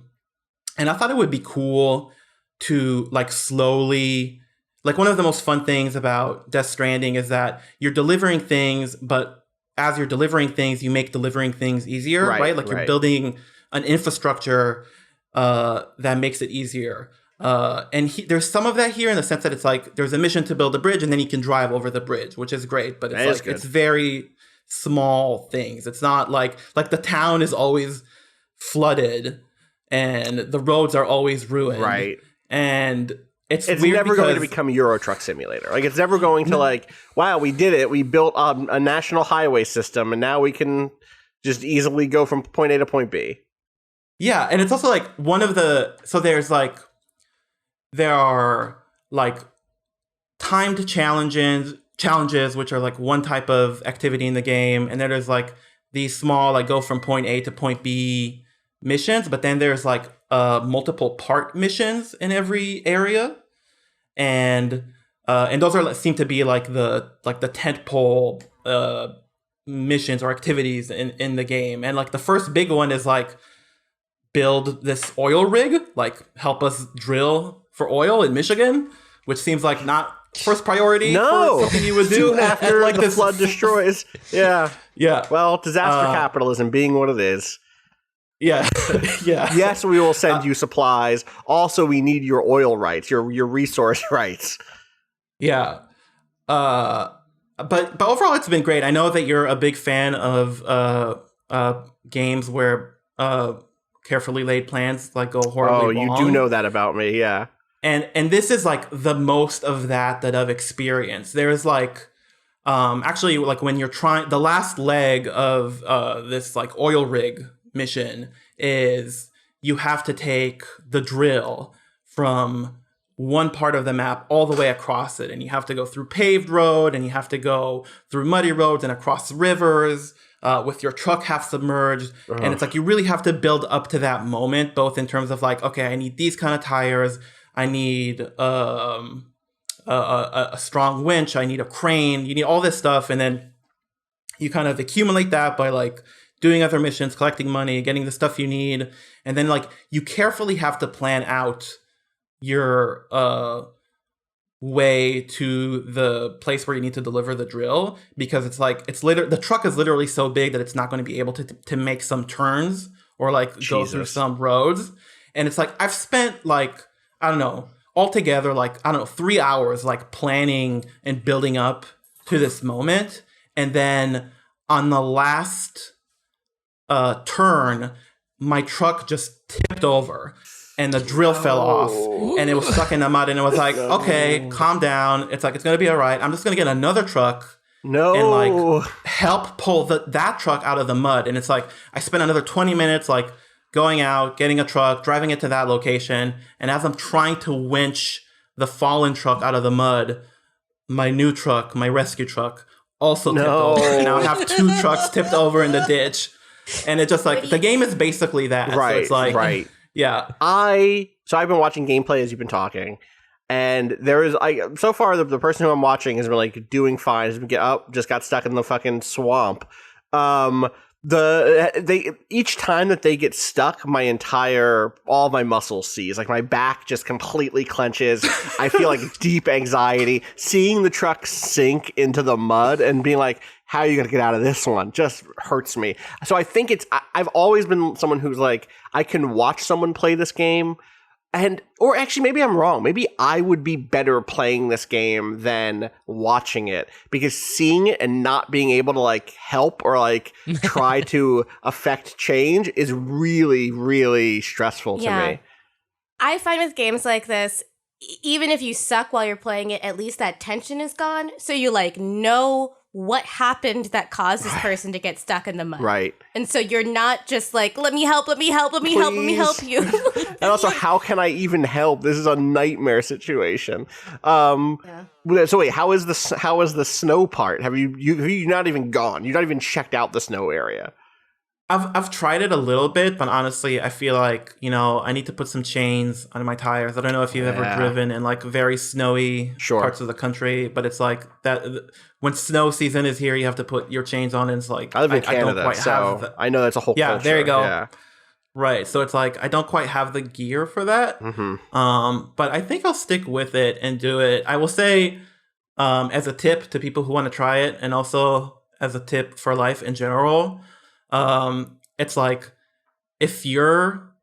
I thought it would be cool to like slowly, like one of the most fun things about Death Stranding is that you're delivering things, but as you're delivering things, you make delivering things easier, right? Like you're building an infrastructure that makes it easier. And there's some of that here in the sense that it's like there's a mission to build a bridge and then you can drive over the bridge, which is great, but it's like it's very small things. It's not like the town is always flooded and the roads are always ruined. Right. And it's never going to become a Euro Truck Simulator. Like it's never going to like, wow, we did it. We built a national highway system and now we can just easily go from point A to point B. Yeah. And it's also like there are like timed challenges, which are like one type of activity in the game. And then there's like these small, like go from point A to point B missions, but then there's like multiple part missions in every area, and those seem to be like the tentpole missions or activities in the game. And like the first big one is like build this oil rig, like help us drill for oil in Michigan, which seems like not first priority for something you would do after like the flood destroys. Yeah. Well, disaster capitalism being what it is. Yeah. Yes, we will send you supplies. Also, we need your oil rights, your resource rights. Yeah. But overall, it's been great. I know that you're a big fan of games where carefully laid plans like go horribly wrong. Oh, you do know that about me, yeah. And this is like the most of that I've experienced. There's like actually like when you're trying the last leg of this like oil rig mission is you have to take the drill from one part of the map all the way across it, and you have to go through paved road and you have to go through muddy roads and across rivers with your truck half submerged. And it's like you really have to build up to that moment, both in terms of like, okay, I need these kind of tires, I need a strong winch, I need a crane, you need all this stuff, and then you kind of accumulate that by like doing other missions, collecting money, getting the stuff you need. And then like you carefully have to plan out your way to the place where you need to deliver the drill, because it's like the truck is literally so big that it's not going to be able to make some turns or like go through some roads. And it's like I've spent like, I don't know, altogether like, I don't know, 3 hours like planning and building up to this moment. And then on the last turn, my truck just tipped over and the drill fell off and it was stuck in the mud, and it was like, okay, calm down. It's like, it's going to be all right. I'm just going to get another truck and like help pull that truck out of the mud. And it's like, I spent another 20 minutes like going out, getting a truck, driving it to that location. And as I'm trying to winch the fallen truck out of the mud, my new truck, my rescue truck, also tipped over. And now I have 2 trucks tipped over in the ditch. And it's just like, the game is basically that. Right, so it's like, right. Yeah. So I've been watching gameplay as you've been talking. And there is, so far, the person who I'm watching has been like doing fine. Just got stuck in the fucking swamp. They each time that they get stuck, all my muscles seize. Like my back just completely clenches. I feel like deep anxiety. Seeing the truck sink into the mud and being like, how are you going to get out of this one? Just hurts me. So I think I've always been someone who's like, I can watch someone play this game. Or actually, maybe I'm wrong. Maybe I would be better playing this game than watching it, because seeing it and not being able to like help or like try to affect change is really, really stressful to me. I find with games like this, even if you suck while you're playing it, at least that tension is gone. So you like know what happened that caused this person to get stuck in the mud. Right. And so you're not just like, let me help you. And also, how can I even help? This is a nightmare situation. So wait, how is the snow part? Have you not even gone? You've not even checked out the snow area? I've tried it a little bit, but honestly, I feel like, I need to put some chains on my tires. I don't know if you've ever driven in like very snowy parts of the country, but it's like that when snow season is here, you have to put your chains on, and it's like I live in Canada, I know that's a whole culture. There you go. Yeah. Right, so it's like I don't quite have the gear for that. Mm-hmm. But I think I'll stick with it and do it. I will say, as a tip to people who want to try it, and also as a tip for life in general. It's like if you're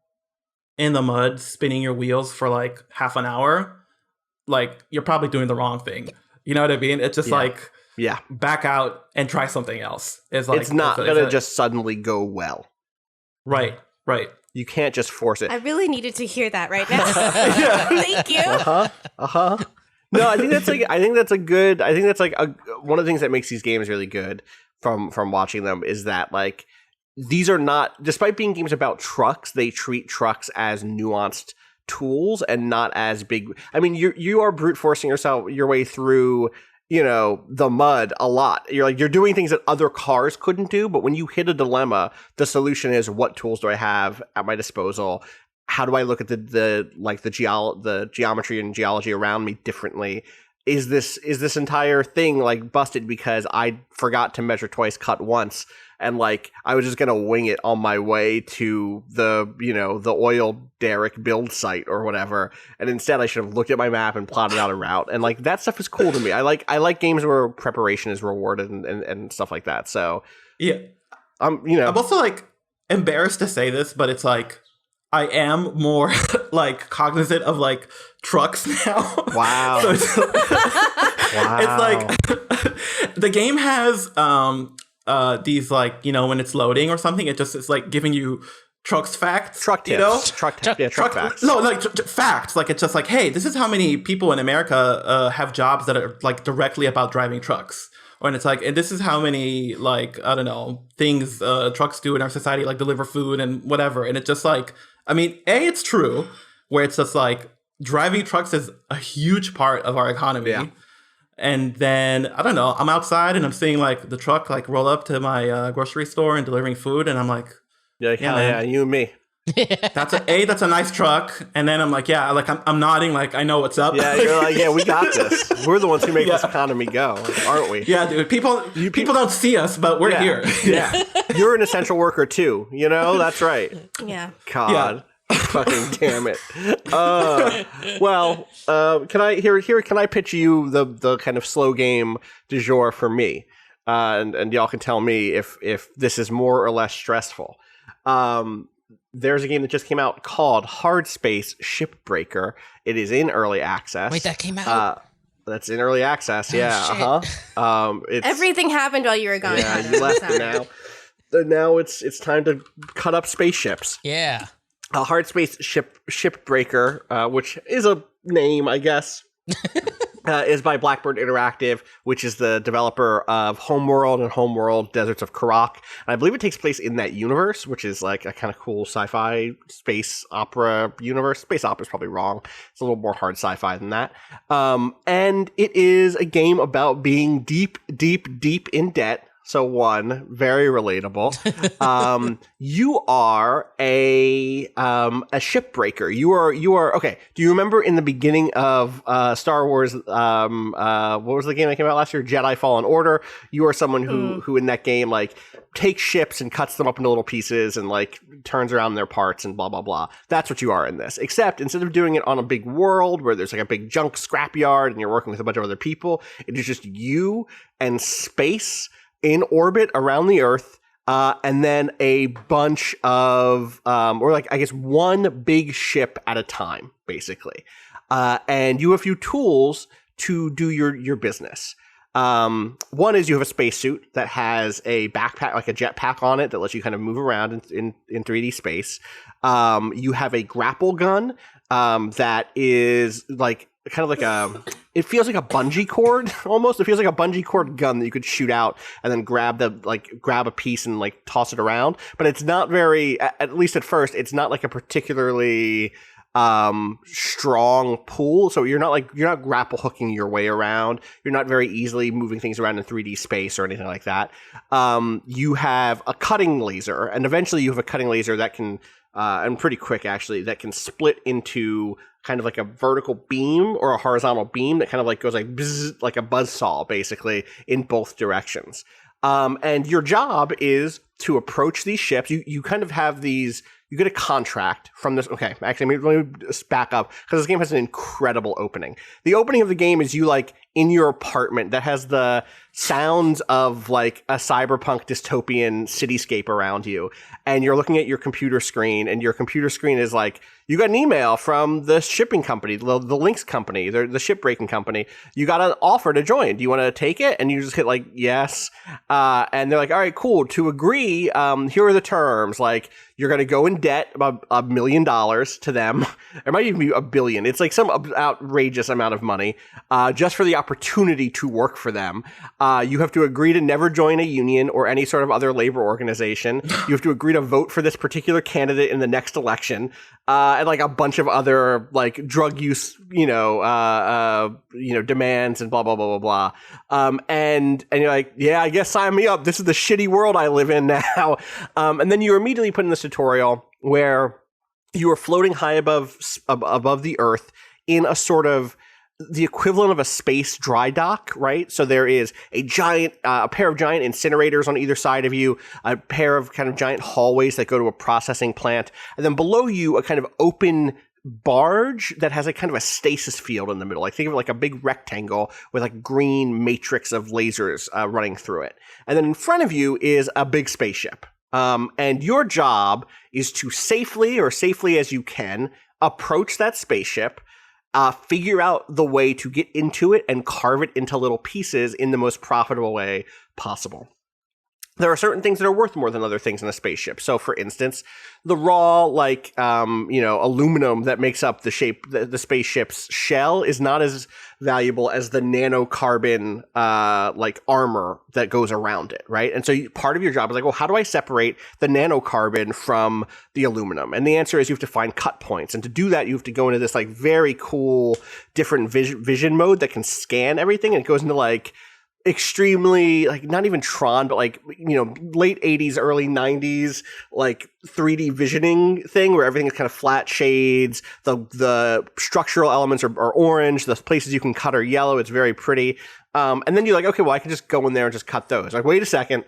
in the mud spinning your wheels for like half an hour, like you're probably doing the wrong thing. You know what I mean? It's just back out and try something else. It's not gonna just suddenly go well. Right. You can't just force it. I really needed to hear that right now. Thank you. No, I think that's one of the things that makes these games really good from watching them is that like these are not, despite being games about trucks, they treat trucks as nuanced tools and not as big. I mean, you are brute forcing your way through, the mud a lot. You're doing things that other cars couldn't do, but when you hit a dilemma, the solution is, what tools do I have at my disposal? How do I look at the geometry and geology around me differently? Is this entire thing like busted because I forgot to measure twice, cut once, and like I was just gonna wing it on my way to the oil derrick build site or whatever, and instead I should have looked at my map and plotted out a route, and like that stuff is cool to me. I like games where preparation is rewarded and stuff like that. So yeah, I'm also like embarrassed to say this, but it's like I am more like cognizant of like trucks now. Wow. So it's like the game has these like, when it's loading or something, it's like giving you trucks facts. Truck tips. Truck facts. No, like facts. Like it's just like, hey, this is how many people in America have jobs that are like directly about driving trucks. And it's like, and this is how many, like, I don't know, things trucks do in our society, like deliver food and whatever. And it's just like, I mean, it's true, where it's just like driving trucks is a huge part of our economy. Yeah. And then, I don't know, I'm outside and I'm seeing like the truck like roll up to my grocery store and delivering food. And I'm like, yeah, you and me. That's a nice truck. And then I'm like, I'm nodding like I know what's up. Yeah, you're like, yeah, we got this. We're the ones who make this economy go, aren't we? Yeah, dude. People don't see us, but we're here. Yeah. You're an essential worker too, That's right. Yeah. God. Yeah. Fucking damn it. Can I pitch you the kind of slow game du jour for me? And y'all can tell me if this is more or less stressful. There's a game that just came out called Hardspace Shipbreaker. It is in early access. Wait, that came out? That's in early access, Everything happened while you were gone. Yeah, you left now. Now it's time to cut up spaceships. Yeah. Hardspace Shipbreaker, which is a name, I guess, is by Blackbird Interactive, which is the developer of Homeworld and Homeworld Deserts of Karak. And I believe it takes place in that universe, which is like a kind of cool sci-fi space opera universe. Space opera is probably wrong. It's a little more hard sci-fi than that. And it is a game about being deep, deep, deep in debt. So one, very relatable. You are a shipbreaker. You are okay. Do you remember in the beginning of Star Wars? What was the game that came out last year? Jedi Fallen Order. You are someone who in that game like takes ships and cuts them up into little pieces and like turns around their parts and blah, blah, blah. That's what you are in this. Except instead of doing it on a big world where there's like a big junk scrapyard and you're working with a bunch of other people, it is just you and space in orbit around the Earth. And then a bunch of, or like, I guess one big ship at a time, basically. And you have a few tools to do your business. One is you have a spacesuit that has a backpack, like a jetpack on it that lets you kind of move around in 3D space. You have a grapple gun, that is like, kind of like it feels like a bungee cord almost. It feels like a bungee cord gun that you could shoot out and then grab a piece and like toss it around. But it's not very, at least at first, it's not like a particularly strong pull. So you're not grapple hooking your way around. You're not very easily moving things around in 3D space or anything like that. You have a cutting laser, and eventually you have a cutting laser that can, and pretty quick actually, that can split into kind of like a vertical beam or a horizontal beam that kind of like goes like bzz, like a buzzsaw basically in both directions. And your job is to approach these ships. You kind of have these, you get a contract from this. Okay, actually, let me just back up because this game has an incredible opening. The opening of the game is you like in your apartment that has the sounds of like a cyberpunk dystopian cityscape around you. And you're looking at your computer screen, and your computer screen is like, you got an email from the shipping company, the links company, the shipbreaking company. You got an offer to join. Do you want to take it? And you just hit like, yes. And they're like, all right, cool. To agree, here are the terms. Like, you're going to go in debt about $1 million to them. It might even be $1 billion. It's like some outrageous amount of money, just for the opportunity to work for them. You have to agree to never join a union or any sort of other labor organization. You have to agree to vote for this particular candidate in the next election. And like a bunch of other like drug use, demands and blah, blah, blah, blah, blah. And you're like, yeah, I guess sign me up. This is the shitty world I live in now. And then you're immediately put in this tutorial where you are floating high above the Earth in a sort of the equivalent of a space dry dock, right? So there is a pair of giant incinerators on either side of you, a pair of kind of giant hallways that go to a processing plant, and then below you, a kind of open barge that has a kind of a stasis field in the middle. Like think of it like a big rectangle with like green matrix of lasers running through it. And then in front of you is a big spaceship. And your job is to safely as you can approach that spaceship, figure out the way to get into it and carve it into little pieces in the most profitable way possible. There are certain things that are worth more than other things in a spaceship. So, for instance, the raw, aluminum that makes up the spaceship's shell is not as valuable as the nanocarbon, armor that goes around it, right? And so part of your job is like, well, how do I separate the nanocarbon from the aluminum? And the answer is you have to find cut points. And to do that, you have to go into this, like, very cool different vision mode that can scan everything. And it goes into, like, extremely, like, not even Tron, but like, late 80s, early 90s, like 3D visioning thing where everything is kind of flat shades. The structural elements are orange. The places you can cut are yellow. It's very pretty. And then you're like, okay, well, I can just go in there and just cut those. Like, wait a second.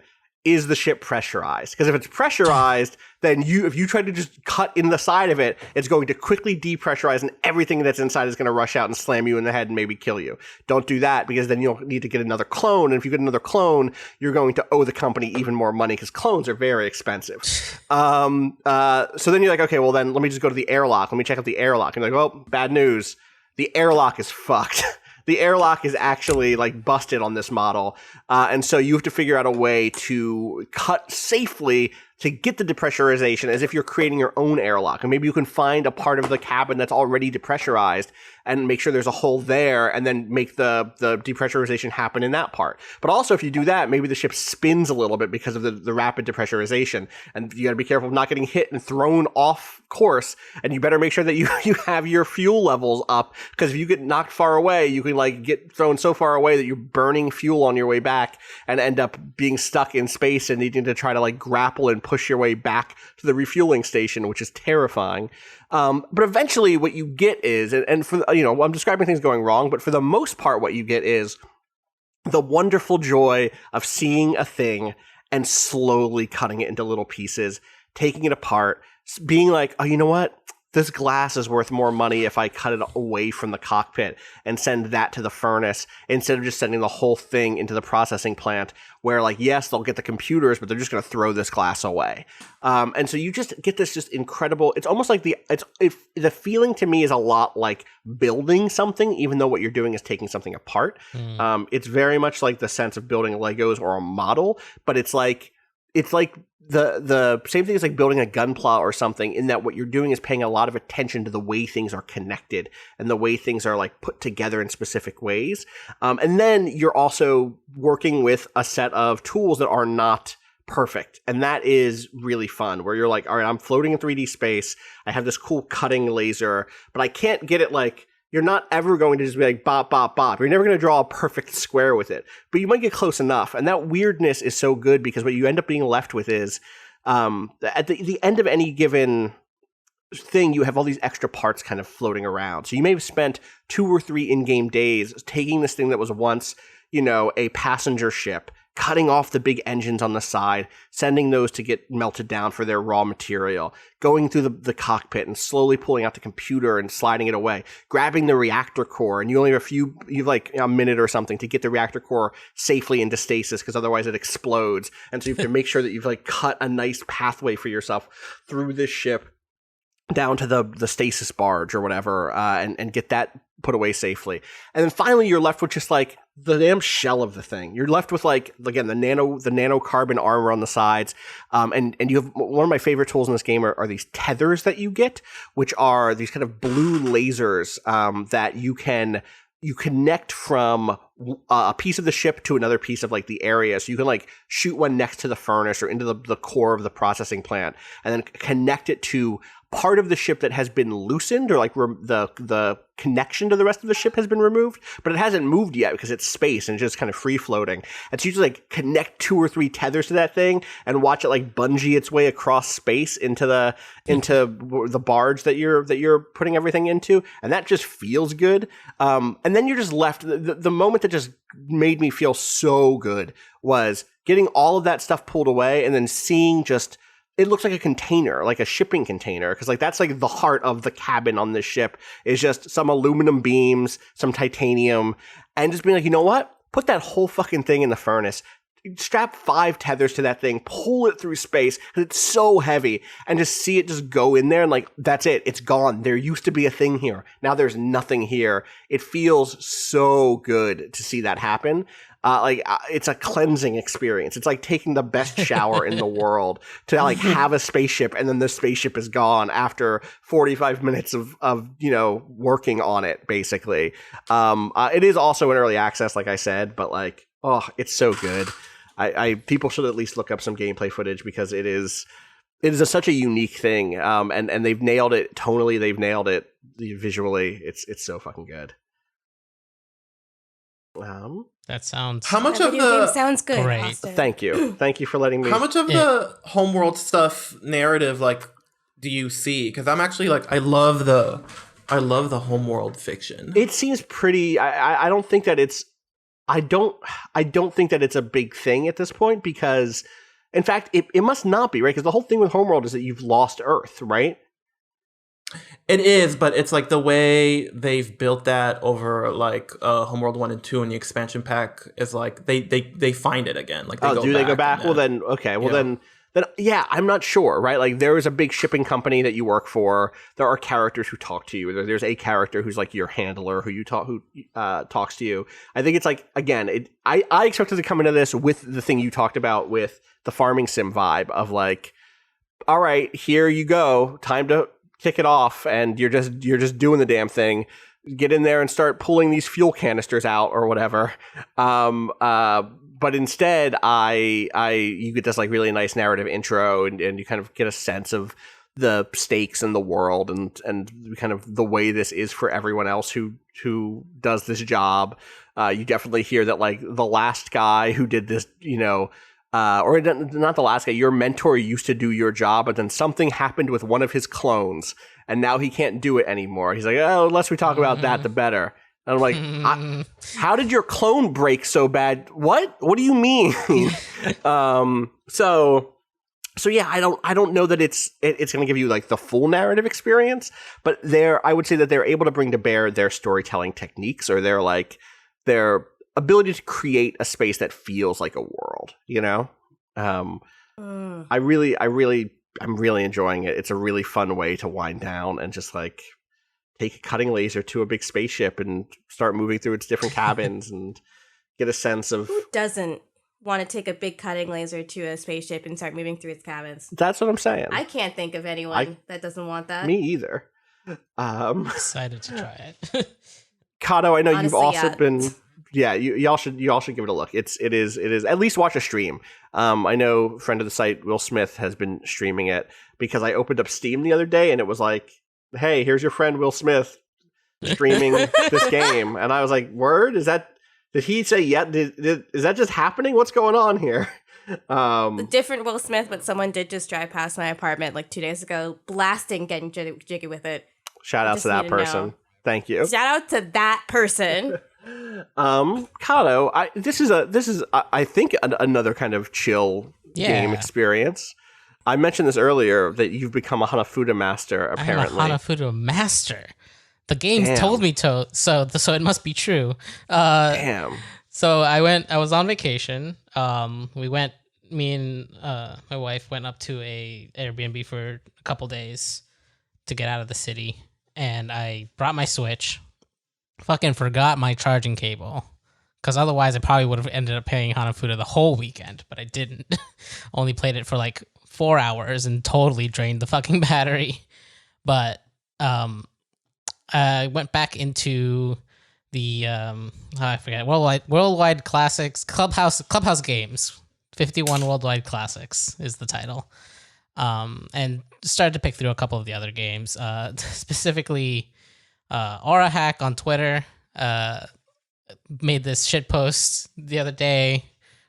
Is the ship pressurized? Because if it's pressurized, then if you try to just cut in the side of it, it's going to quickly depressurize and everything that's inside is going to rush out and slam you in the head and maybe kill you. Don't do that because then you'll need to get another clone. And if you get another clone, you're going to owe the company even more money because clones are very expensive. So then you're like, okay, well then let me just go to the airlock. Let me check out the airlock. And you're like, well, bad news. The airlock is fucked. The airlock is actually like busted on this model. And so you have to figure out a way to cut safely to get the depressurization as if you're creating your own airlock. And maybe you can find a part of the cabin that's already depressurized and make sure there's a hole there and then make the depressurization happen in that part. But also if you do that, maybe the ship spins a little bit because of the rapid depressurization. And you got to be careful of not getting hit and thrown off course. And you better make sure that you have your fuel levels up because if you get knocked far away, you can like get thrown so far away that you're burning fuel on your way back and end up being stuck in space and needing to try to like grapple and push your way back to the refueling station, which is terrifying. But eventually what you get is, and for, I'm describing things going wrong, but for the most part, what you get is the wonderful joy of seeing a thing and slowly cutting it into little pieces, taking it apart, being like, oh, you know what? This glass is worth more money if I cut it away from the cockpit and send that to the furnace instead of just sending the whole thing into the processing plant where, like, yes, they'll get the computers, but they're just going to throw this glass away. And so you just get this just incredible, it's almost like the feeling to me is a lot like building something, even though what you're doing is taking something apart. It's very much like the sense of building Legos or a model, but it's like the same thing as like building a gunpla or something, in that what you're doing is paying a lot of attention to the way things are connected and the way things are like put together in specific ways. And then you're also working with a set of tools that are not perfect. And that is really fun, where you're like, all right, I'm floating in 3D space. I have this cool cutting laser, but I can't get it like, you're not ever going to just be like, bop, bop, bop. You're never going to draw a perfect square with it, but you might get close enough. And that weirdness is so good, because what you end up being left with is, at the end of any given thing, you have all these extra parts kind of floating around. So you may have spent 2 or 3 in-game days taking this thing that was once, a passenger ship, cutting off the big engines on the side, sending those to get melted down for their raw material, going through the cockpit and slowly pulling out the computer and sliding it away, grabbing the reactor core, and you only have you've like a minute or something to get the reactor core safely into stasis, because otherwise it explodes. And so you have to make sure that you've like cut a nice pathway for yourself through this ship down to the stasis barge or whatever, and get that put away safely. And then finally you're left with just like the damn shell of the thing. You're left with like, again, the nanocarbon armor on the sides. And you have one of my favorite tools in this game are these tethers that you get, which are these kind of blue lasers that you connect from a piece of the ship to another piece of like the area. So you can like shoot one next to the furnace or into the core of the processing plant, and then connect it to part of the ship that has been loosened, or like the connection to the rest of the ship has been removed, but it hasn't moved yet because it's space and it's just kind of free floating. And so you just like connect 2 or 3 tethers to that thing and watch it like bungee its way across space into the barge that you're putting everything into, and that just feels good. And then you're just left. The moment that just made me feel so good was getting all of that stuff pulled away and then seeing just, it looks like a container, like a shipping container, because like that's like the heart of the cabin on this ship is just some aluminum beams, some titanium, and just being like, you know what? Put that whole fucking thing in the furnace. Strap 5 tethers to that thing, pull it through space, because it's so heavy, and just see it just go in there, and like, that's it. It's gone. There used to be a thing here. Now there's nothing here. It feels so good to see that happen. It's a cleansing experience. It's like taking the best shower in the world to like have a spaceship, and then the spaceship is gone after 45 minutes of working on it, basically. It is also in early access, like I said, but like, oh, it's so good. People should at least look up some gameplay footage, because it is such a unique thing. And they've nailed it tonally. They've nailed it visually. It's so fucking good. That sounds. How much That of video the game sounds good. Great. Austin. Thank you for letting me. How much of the homeworld stuff narrative like do you see? Because I'm actually like, I love the homeworld fiction. It seems pretty. I don't think that it's. I don't think that it's a big thing at this point, because, in fact, it must not be, right? Because the whole thing with homeworld is that you've lost Earth, right? It is, but it's like the way they've built that over like Homeworld 1 and 2 and the expansion pack is like they find it again. Like they go back? Well then, okay. Well then yeah, I'm not sure, right? Like there is a big shipping company that you work for. There are characters who talk to you. There's a character who's like your handler who talks to you. I think it's like, again, I expected to come into this with the thing you talked about with the farming sim vibe of like, all right, here you go, time to kick it off, and you're just doing the damn thing. Get in there and start pulling these fuel canisters out or whatever. But instead, you get this like really nice narrative intro, and you kind of get a sense of the stakes in the world and kind of the way this is for everyone else who does this job. You definitely hear that like the last guy who did this, or not the last guy, your mentor used to do your job, but then something happened with one of his clones, and now he can't do it anymore. He's like, oh, the less we talk about that, the better. And I'm like, how did your clone break so bad? What do you mean? So yeah, I don't know that it's going to give you like the full narrative experience, but I would say that they're able to bring to bear their storytelling techniques or their ability to create a space that feels like a world, you know? I'm really enjoying it. It's a really fun way to wind down and just like take a cutting laser to a big spaceship and start moving through its different cabins and get a sense of... Who doesn't want to take a big cutting laser to a spaceship and start moving through its cabins? That's what I'm saying. I can't think of anyone that doesn't want that. Me either. Excited to try it. Cado, I know Honestly, you've also been... Yeah, y'all should give it a look. It is at least watch a stream. I know friend of the site Will Smith has been streaming it because I opened up Steam the other day and it was like, hey, here's your friend Will Smith streaming this game, and I was like, word? Did he say yeah? Is that just happening? What's going on here? The different Will Smith, but someone did just drive past my apartment like 2 days ago, blasting, getting jiggy with it. Shout out to that person. Thank you. Shout out to that person. Cado, this is I think another kind of chill game experience. I mentioned this earlier that you've become a Hanafuda master. Apparently, I'm a Hanafuda master. The game told me to, so it must be true. Damn. So I was on vacation. Me and my wife went up to a Airbnb for a couple days to get out of the city, and I brought my Switch. Fucking forgot my charging cable, because otherwise I probably would have ended up playing Hanafuda the whole weekend, but I didn't. Only played it for like 4 hours and totally drained the fucking battery. But I went back into the I forget, worldwide classics, Clubhouse Games. 51 Worldwide Classics is the title. And started to pick through a couple of the other games. Specifically Aura Hack on Twitter made this shit post the other day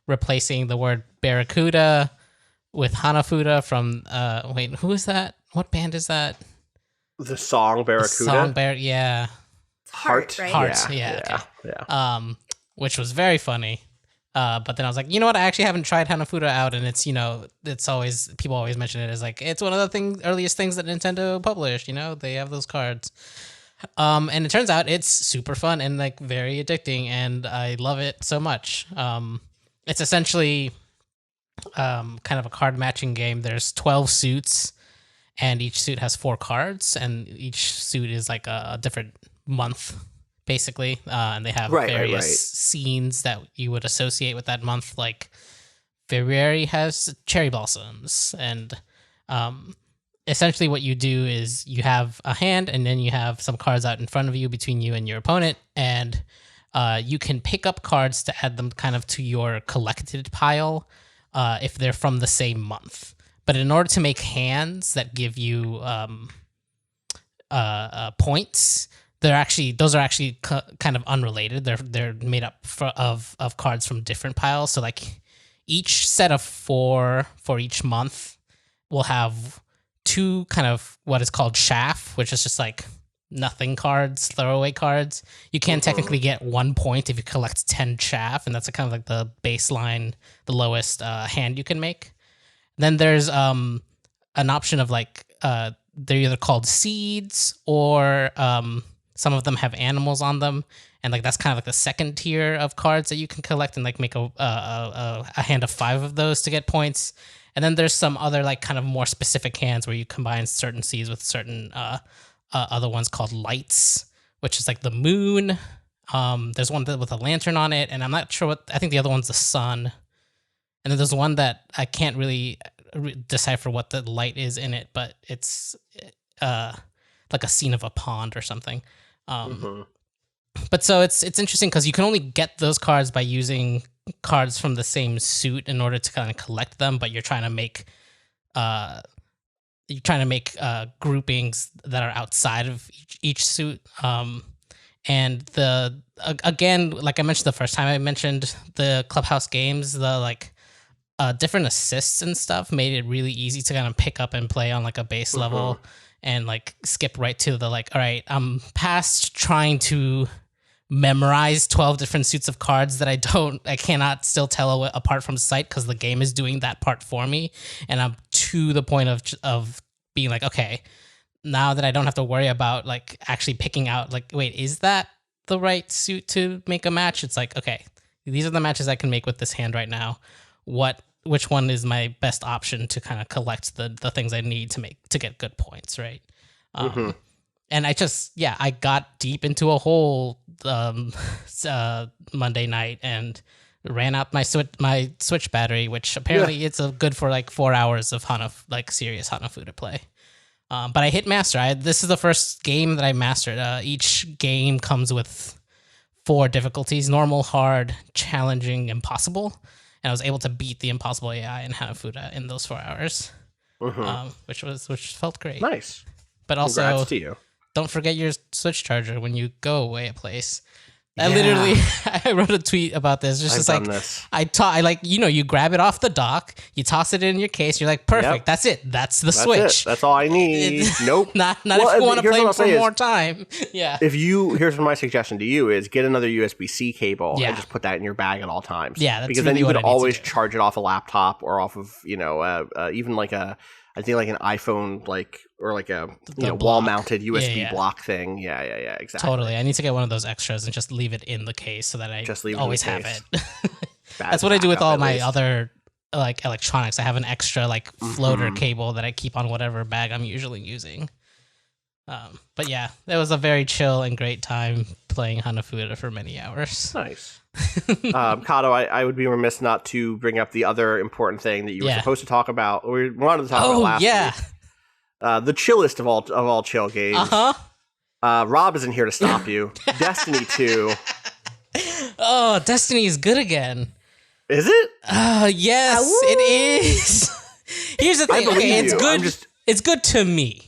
replacing the word Barracuda with Hanafuda from wait, who is that? What band is that? The song Barracuda. Yeah. Heart, right? Heart, yeah. Which was very funny. But then I was like, you know what? I actually haven't tried Hanafuda out, and it's, it's always, people always mention it as like, it's one of the earliest things that Nintendo published, they have those cards. And it turns out it's super fun and like very addicting, and I love it so much. It's essentially kind of a card matching game. There's 12 suits, and each suit has 4 cards, and each suit is like a different month, basically. And they have various scenes that you would associate with that month. Like February has cherry blossoms, and essentially what you do is you have a hand, and then you have some cards out in front of you between you and your opponent, and you can pick up cards to add them kind of to your collected pile if they're from the same month. But in order to make hands that give you points, those are actually kind of unrelated. They're made up of cards from different piles. So like each set of 4 for each month will have 2 kind of what is called chaff, which is just like nothing cards, throwaway cards. You can technically get 1 point if you collect 10 chaff, and that's kind of like the baseline, the lowest hand you can make. Then there's an option of like they're either called seeds, or some of them have animals on them, and like that's kind of like the second tier of cards that you can collect and like make a hand of 5 of those to get points. And then there's some other like kind of more specific hands where you combine certain seeds with certain other ones called lights, which is like the moon. There's one with a lantern on it, and I'm not sure I think the other one's the sun. And then there's one that I can't really decipher what the light is in it, but it's like a scene of a pond or something. But so it's interesting because you can only get those cards by using cards from the same suit in order to kind of collect them, but you're trying to make groupings that are outside of each suit. And again, like I mentioned the first time I mentioned the Clubhouse Games, the like different assists and stuff made it really easy to kind of pick up and play on like a base level, and like skip right to the like, all right, I'm past trying to memorize 12 different suits of cards that I cannot still tell apart from sight because the game is doing that part for me. And I'm to the point of being like, okay, now that I don't have to worry about like actually picking out like, wait, is that the right suit to make a match? It's like, okay, these are the matches I can make with this hand right now. Which one is my best option to kind of collect the things I need to get good points, right? And I got deep into a hole Monday night and ran out my Switch battery, which apparently it's good for like 4 hours of serious Hanafuda play. But I hit master. This is the first game that I mastered. Each game comes with 4 difficulties: normal, hard, challenging, impossible. And I was able to beat the impossible AI in Hanafuda in those 4 hours, which felt great. Nice. But also, congrats to you. Don't forget your Switch charger when you go away a place. I wrote a tweet about this. You grab it off the dock, you toss it in your case, you're like, perfect, that's it. That's the Switch. That's all I need. Nope. Not if you want to play for more time. Yeah. Here's my suggestion to you is get another USB-C cable and just put that in your bag at all times. Yeah, that's because really then you what could I need always to do. charge it off a laptop or off of, even like I think like an iPhone, or like a wall-mounted USB block thing. Yeah, exactly. Totally. I need to get one of those extras and just leave it in the case so that I always have it. That's what I do with all my other like electronics. I have an extra like floater cable that I keep on whatever bag I'm usually using. But yeah, it was a very chill and great time playing Hanafuda for many hours. Nice. Cado, I would be remiss not to bring up the other important thing that you were supposed to talk about. Or we wanted to talk about last week. The chillest of all chill games. Rob isn't here to stop you. Destiny 2. Oh, Destiny is good again. Is it? Yes, it is. Here's the thing. Okay, it's good. It's good to me.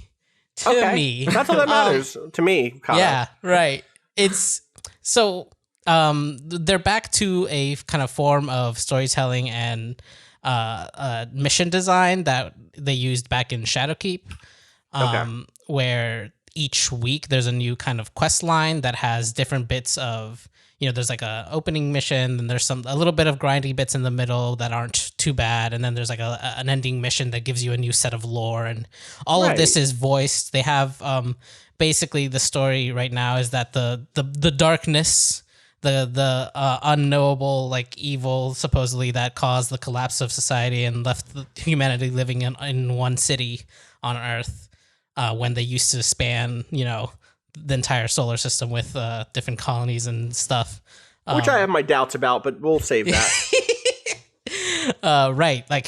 To me. That's all that matters. To me, Cado. Yeah, right. It's so they're back to a kind of form of storytelling and mission design that they used back in Shadowkeep, where each week there's a new kind of quest line that has different bits of, there's like a opening mission, and there's a little bit of grindy bits in the middle that aren't too bad, and then there's like an ending mission that gives you a new set of lore, and all of this is voiced. They have basically the story right now is that the darkness, the unknowable like evil supposedly that caused the collapse of society and left humanity living in one city on Earth when they used to span the entire solar system with different colonies and stuff, which I have my doubts about, but we'll save that. Right, like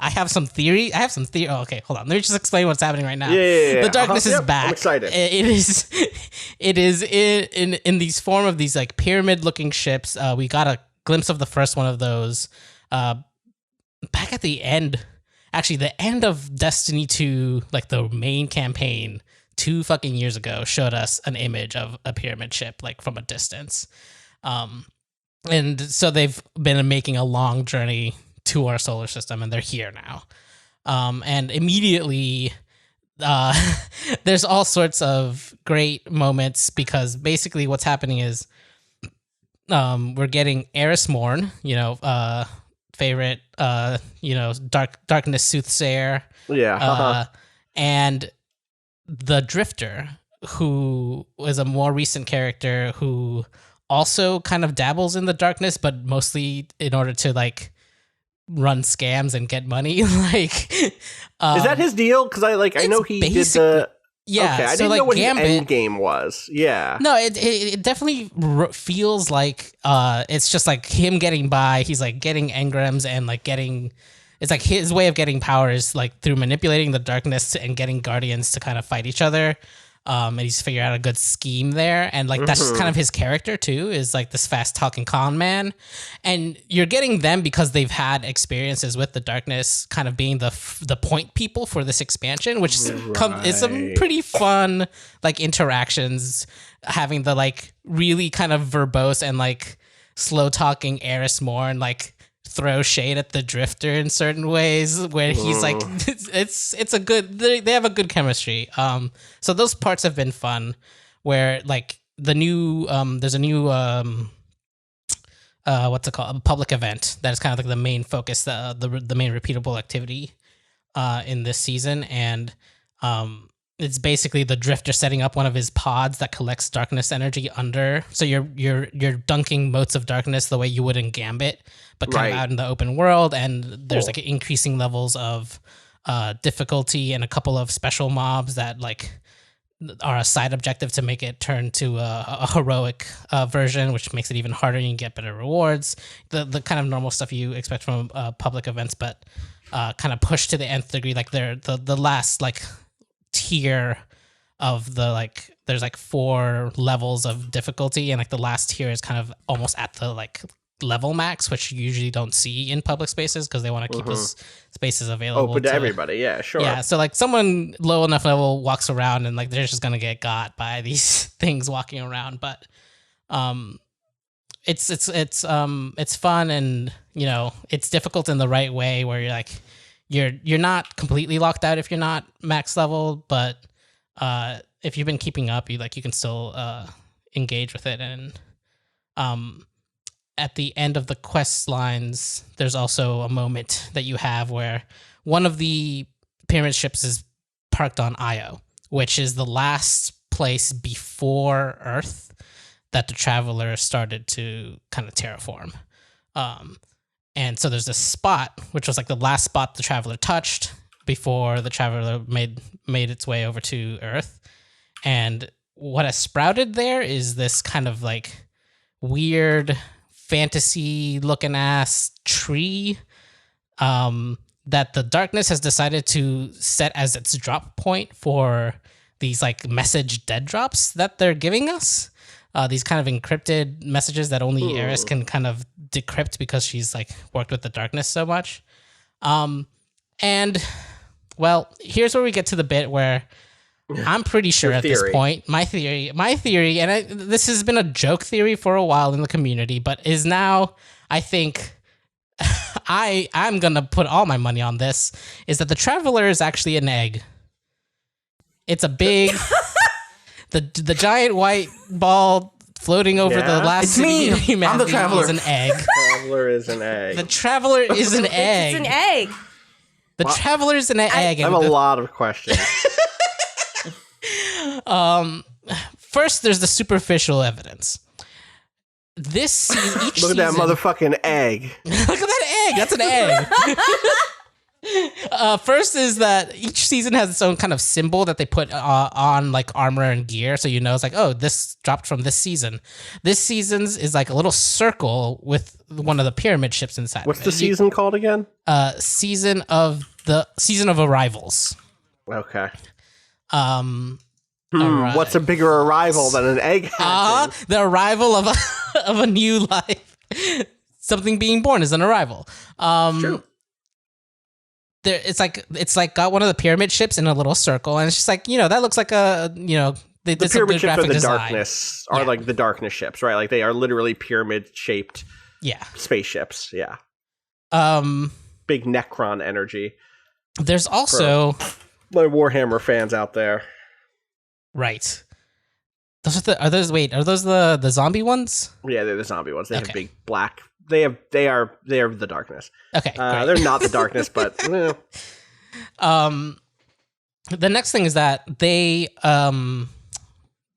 I have some theory. Oh, okay, hold on. Let me just explain what's happening right now. Yeah. The darkness is back. I'm excited. It is in these form of these like pyramid-looking ships. We got a glimpse of the first one of those back at the end. Actually, the end of Destiny 2, like the main campaign, 2 fucking years ago, showed us an image of a pyramid ship, like from a distance. And so they've been making a long journey to our solar system, and they're here now. And immediately, there's all sorts of great moments because basically what's happening is we're getting Eris Morn, favorite, darkness soothsayer. Yeah. And the Drifter, who was a more recent character who also kind of dabbles in the darkness, but mostly in order to like run scams and get money. Like, is that his deal? Because I know he did the. Yeah, okay, I didn't know what his end game was. Yeah. No, it definitely feels like it's just like him getting by. He's like getting engrams and like getting. It's like his way of getting power is like through manipulating the darkness and getting guardians to kind of fight each other. And he's figured out a good scheme there. And like, that's just kind of his character too, is like this fast talking con man. And you're getting them because they've had experiences with the darkness kind of being the point people for this expansion, which is some pretty fun, like interactions, having the like really kind of verbose and like slow talking Eris Morn, like throw shade at the Drifter in certain ways where he's like it's a good they have a good chemistry, so those parts have been fun where like the new there's a new what's it called, a public event that is kind of like the main focus, the main repeatable activity in this season, and it's basically the drifter setting up one of his pods that collects darkness energy under. So you're dunking motes of darkness the way you would in Gambit, but kind of out in the open world, and there's like increasing levels of difficulty and a couple of special mobs that like are a side objective to make it turn to a heroic version, which makes it even harder. You can get better rewards, the kind of normal stuff you expect from public events, but kind of pushed to the nth degree. Like they're the last like tier of the like, there's like 4 levels of difficulty, and like the last tier is kind of almost at the like level max, which you usually don't see in public spaces because they want to keep those spaces available open to everybody. Yeah, sure. Yeah, so like someone low enough level walks around and like they're just gonna get got by these things walking around. But it's fun, and you know, it's difficult in the right way where you're like you're not completely locked out if you're not max level, but if you've been keeping up, you can still engage with it. And at the end of the quest lines, there's also a moment that you have where one of the pyramid ships is parked on Io, which is the last place before Earth that the Traveler started to kind of terraform. And so there's this spot, which was like the last spot the Traveler touched before the Traveler made its way over to Earth. And what has sprouted there is this kind of like weird fantasy looking ass tree that the darkness has decided to set as its drop point for these like message dead drops that they're giving us. These kind of encrypted messages that only Eris can kind of decrypt because she's like worked with the darkness so much. And well, here's where we get to the bit where I'm pretty sure at this point, my theory, and this has been a joke theory for a while in the community, but is now, I think, I'm going to put all my money on this, is that the Traveler is actually an egg. It's a big, the giant white ball floating over the last city of humanity. I'm the Traveler. Is an egg. Traveler is an egg. The Traveler is an egg. It's an egg. The Traveler is an egg. I have a lot of questions. First, there's the superficial evidence. Each Look at that motherfucking egg. Look at that egg. That's an egg. First is that each season has its own kind of symbol that they put on like armor and gear, so you know it's like, oh, this dropped from this season. This season's is like a little circle with one of the pyramid ships inside. What's the season called again? Season of Arrivals. Okay. What's a bigger arrival than an egg hatching? The arrival of a new life. Something being born is an arrival. True. It's like got one of the pyramid ships in a little circle, and it's just like, that looks like a, they did The pyramid ships are the design. darkness, are like the darkness ships, right? Like they are literally pyramid shaped spaceships. Yeah. Big Necron energy. There's also my Warhammer fans out there. Right. Are those the zombie ones? Yeah, they're the zombie ones. They have big black. They are the darkness. Okay. They're not the darkness, but the next thing is that they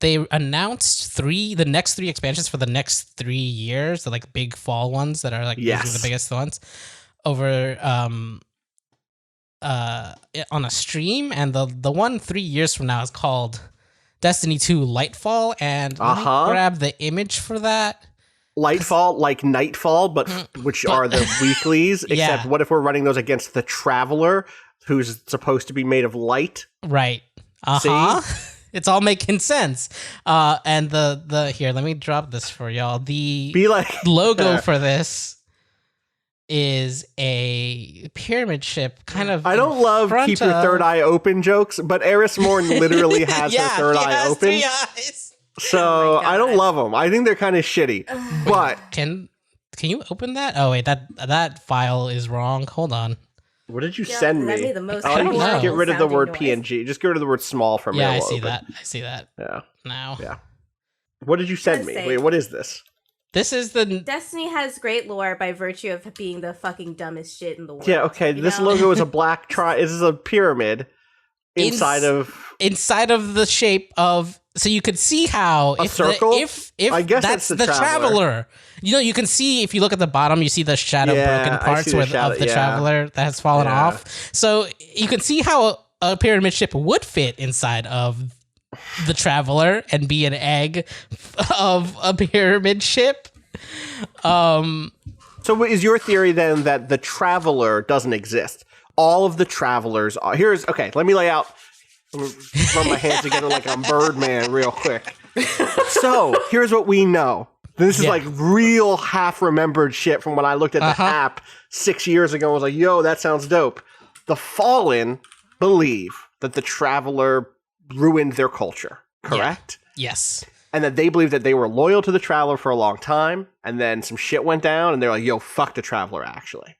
announced the next 3 expansions for the next 3 years, the like big fall ones that are like usually the biggest ones, over on a stream, and the one 3 years from now is called Destiny 2 Lightfall, and let me grab the image for that. Lightfall, like Nightfall, but which are the weeklies, except what if we're running those against the Traveler, who's supposed to be made of light? Right. See? It's all making sense. And the here, let me drop this for y'all. The logo for this is a pyramid ship, kind of. I don't love keep your third eye open jokes, but Eris Morn literally has her third eye open. 3 eyes. So I don't love them. I think they're kind of shitty. But can you open that? Oh wait, that file is wrong. Hold on. What did you send me? The most I don't know. Get rid of the word noise. PNG. Just get rid of the word small from I see that. I see that. Yeah. Now. Yeah. What did you send me? Let's say- Wait, what is this? This is the Destiny has great lore by virtue of being the fucking dumbest shit in the world. Yeah, okay. you This know? logo is a black This is a pyramid inside of the shape of. So you could see how a circle. if I guess that's it's the traveler. You know, you can see if you look at the bottom, you see the shadow broken I parts see the where shadow, of the yeah. traveler that has fallen Yeah. off. So you can see how a pyramid ship would fit inside of the traveler and be an egg of a pyramid ship. So is your theory then that the traveler doesn't exist? All of the travelers are okay. Let me lay out. Rub my hands together like I'm Birdman real quick. So here's what we know. This is like real half remembered shit from when I looked at the app 6 years ago and was like, yo, that sounds dope. The Fallen believe that the traveler ruined their culture, correct? Yeah. Yes. And that they believe that they were loyal to the traveler for a long time, and then some shit went down, and they're like, yo, fuck the traveler, actually.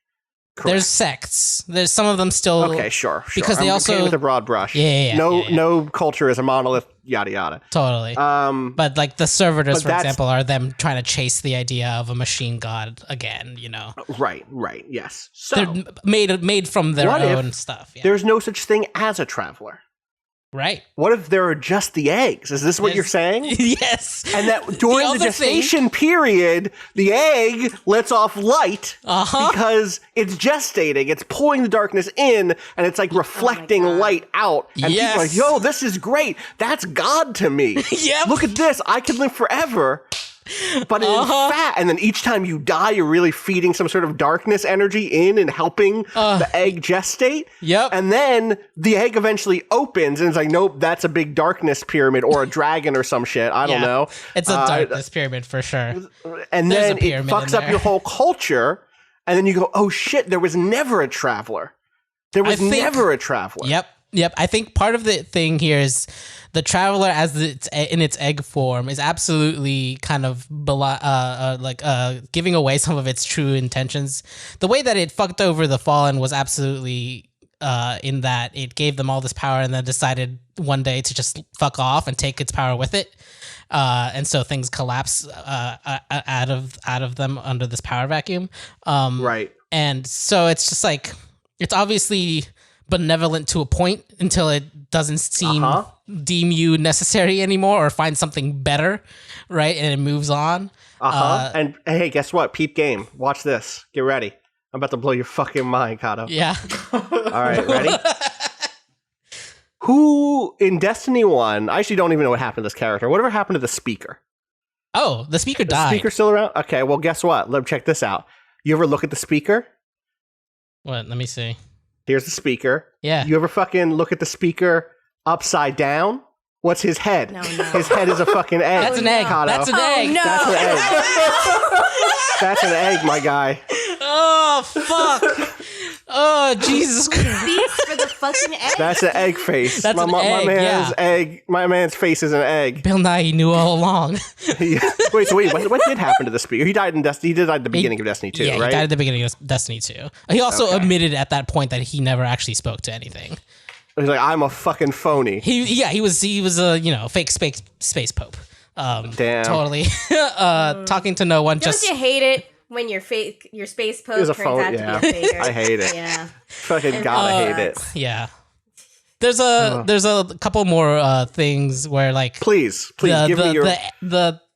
Correct. There's sects. There's some of them still. Okay, sure. Because they I'm also painting with a broad brush. Yeah. No culture is a monolith. Yada yada. Totally. But like the servitors, for example, are them trying to chase the idea of a machine god again. You know. Right. Yes. So they're made from their own stuff. Yeah. There's no such thing as a traveler. Right. What if there are just the eggs? Is this what you're saying? Yes. And that during the gestation period, the egg lets off light because it's gestating. It's pulling the darkness in, and it's like reflecting light out. And people are like, yo, this is great. That's God to me. Yep. Look at this. I could live forever. But in fat, and then each time you die, you're really feeding some sort of darkness energy in and helping the egg gestate. Yep. And then the egg eventually opens, and it's like, nope, that's a big darkness pyramid or a dragon or some shit. I don't know. It's a darkness pyramid for sure. And There's then a it pyramid fucks in up there. your whole culture, and then you go, oh shit, there was never a traveler. There was never a traveler. Yep. I think part of the thing here is the traveler, as it's in its egg form, is absolutely kind of giving away some of its true intentions. The way that it fucked over the Fallen was absolutely in that it gave them all this power and then decided one day to just fuck off and take its power with it. And so things collapse out of them under this power vacuum. Right. And so it's just like, it's obviously benevolent to a point until it doesn't deem you necessary anymore or find something better, right? And it moves on. And hey, guess what? Peep game. Watch this. Get ready. I'm about to blow your fucking mind, Cado. Yeah. All right, ready? Who in Destiny 1, I actually don't even know what happened to this character. Whatever happened to the speaker? Oh, the speaker died. The speaker still around? Okay, well, guess what? Let me check this out. You ever look at the speaker? What? Let me see. Here's the speaker. Yeah. You ever fucking look at the speaker upside down? What's his head? No. His head is a fucking egg. That's an egg. Cado. That's an egg. No. That's an egg. That's an egg, my guy. Oh, fuck. Oh, Jesus Christ. Speaks for the fucking egg. That's an egg face. That's my an egg, man's egg. My man's face is an egg. Bill Nye knew all along. Wait, what did happen to the speaker? He died in Destiny. He did die at the beginning of Destiny 2, Yeah, right? he died at the beginning of Destiny 2. He also admitted at that point that he never actually spoke to anything. He's like, I'm a fucking phony. He was a fake space pope. Damn. Totally. Talking to no one. Don't Just you hate it when your space It was post a turns phone. out Yeah, to be a faker? I hate it. Yeah. Fucking gotta hate it. yeah. There's a couple more things where like Please give me your.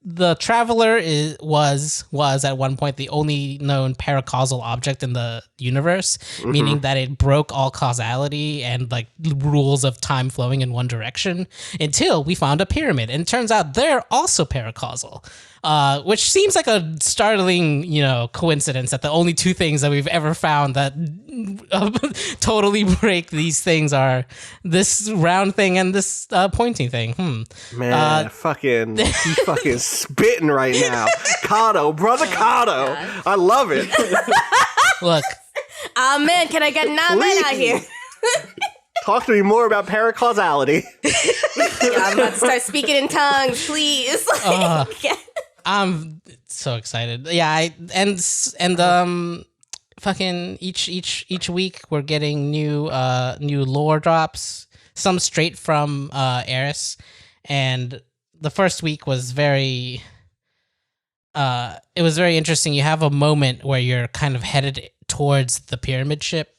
the traveler was at one point the only known paracausal object in the universe, meaning that it broke all causality and like rules of time flowing in one direction until we found a pyramid, and it turns out they're also paracausal, which seems like a startling coincidence that the only two things that we've ever found that totally break these things are this round thing and this pointing thing. Man, he's fucking spitting right now. Cado, brother Cado. I love it. Look, Amen. Can I get an amen out here? Talk to me more about paracausality. Yeah, I'm about to start speaking in tongues, please. I'm so excited. Yeah, fucking each week we're getting new lore drops, some straight from Eris, and the first week was very it was very interesting. You have a moment where you're kind of headed towards the pyramid ship.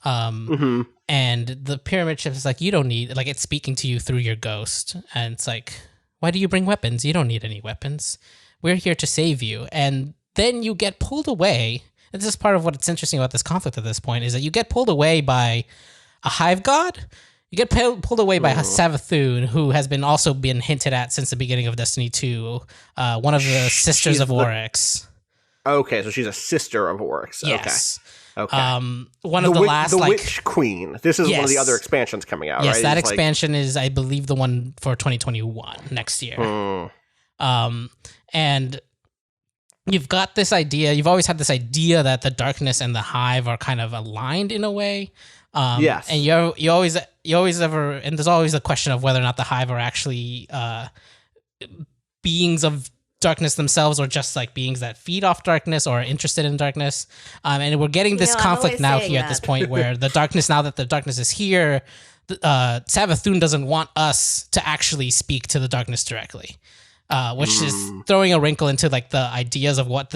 And the pyramid ship is like, you don't need, like, it's speaking to you through your ghost. And it's like, why do you bring weapons? You don't need any weapons. We're here to save you. And then you get pulled away. And this is part of what's interesting about this conflict at this point, is that you get pulled away by a hive god. You get pulled away by Savathun, who has been hinted at since the beginning of Destiny 2. One of the sisters of Oryx. Okay, so she's a sister of Oryx. Yes. Okay. One of the last, the like, Witch Queen. This is one of the other expansions coming out, right? Yes, that expansion is, I believe, the one for 2021 next year. And you've got this idea. You've always had this idea that the darkness and the hive are kind of aligned in a way. Yes. And you always and there's always a question of whether or not the hive are actually beings of darkness themselves, or just like beings that feed off darkness or are interested in darkness. And we're getting this conflict now here at this point where the darkness, now that the darkness is here, Savathun doesn't want us to actually speak to the darkness directly. Which is throwing a wrinkle into like the ideas of what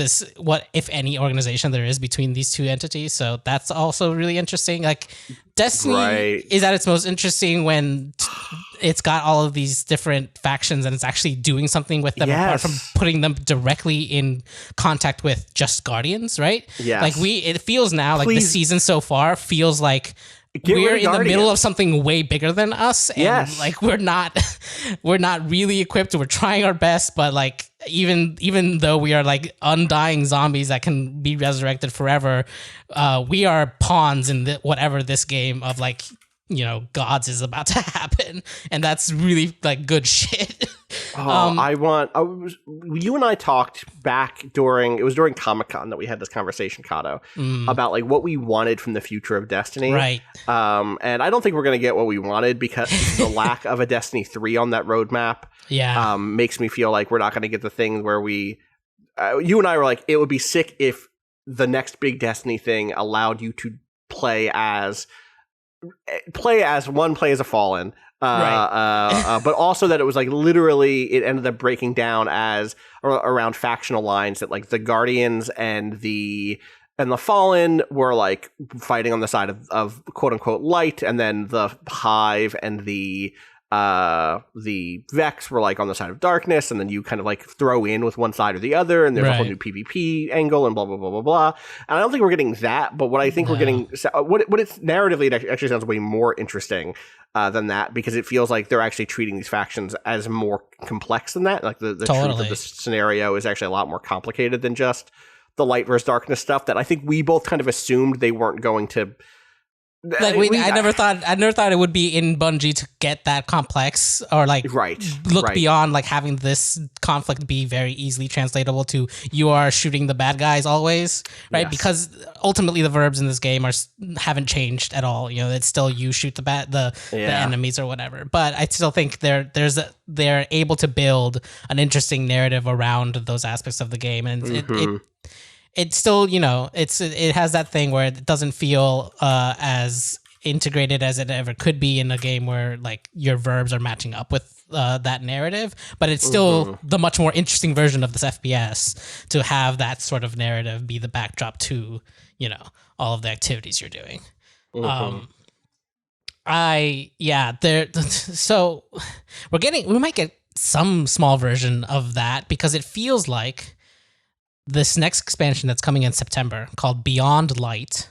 if any organization there is between these two entities. So that's also really interesting. Like Destiny is at its most interesting when it's got all of these different factions and it's actually doing something with them apart from putting them directly in contact with just Guardians, right? Yes. Like it feels now like this season so far feels like we're in the middle of something way bigger than us, and like we're not really equipped. We're trying our best, but like even though we are like undying zombies that can be resurrected forever, we are pawns in whatever this game of like, you know, gods is about to happen, and that's really like good shit. You and I talked back during Comic-Con that we had this conversation, Cado, about like what we wanted from the future of Destiny. Right. And I don't think we're going to get what we wanted because the lack of a Destiny 3 on that roadmap makes me feel like we're not going to get the thing where you and I were like, it would be sick if the next big Destiny thing allowed you to play as a Fallen, but also that it was like literally it ended up breaking down as around factional lines that like the Guardians and the Fallen were like fighting on the side of quote unquote light, and then the Hive and the Vex were like on the side of darkness, and then you kind of like throw in with one side or the other, and there's a whole new PvP angle and blah blah blah blah blah. And I don't think we're getting that, but what I think we're getting, what it's narratively, it actually sounds way more interesting than that, because it feels like they're actually treating these factions as more complex than that. Like the truth of the scenario is actually a lot more complicated than just the light versus darkness stuff that I think we both kind of assumed they weren't going to. Like I never thought it would be in Bungie to get that complex, or like look beyond like having this conflict be very easily translatable to you are shooting the bad guys always, right? Yes. Because ultimately the verbs in this game haven't changed at all. You know, it's still you shoot the enemies or whatever. But I still think they're able to build an interesting narrative around those aspects of the game, and it's still, you know, it has that thing where it doesn't feel as integrated as it ever could be in a game where like your verbs are matching up with that narrative, but it's still the much more interesting version of this FPS to have that sort of narrative be the backdrop to, you know, all of the activities you're doing. So we might get some small version of that, because it feels like this next expansion that's coming in September called Beyond Light,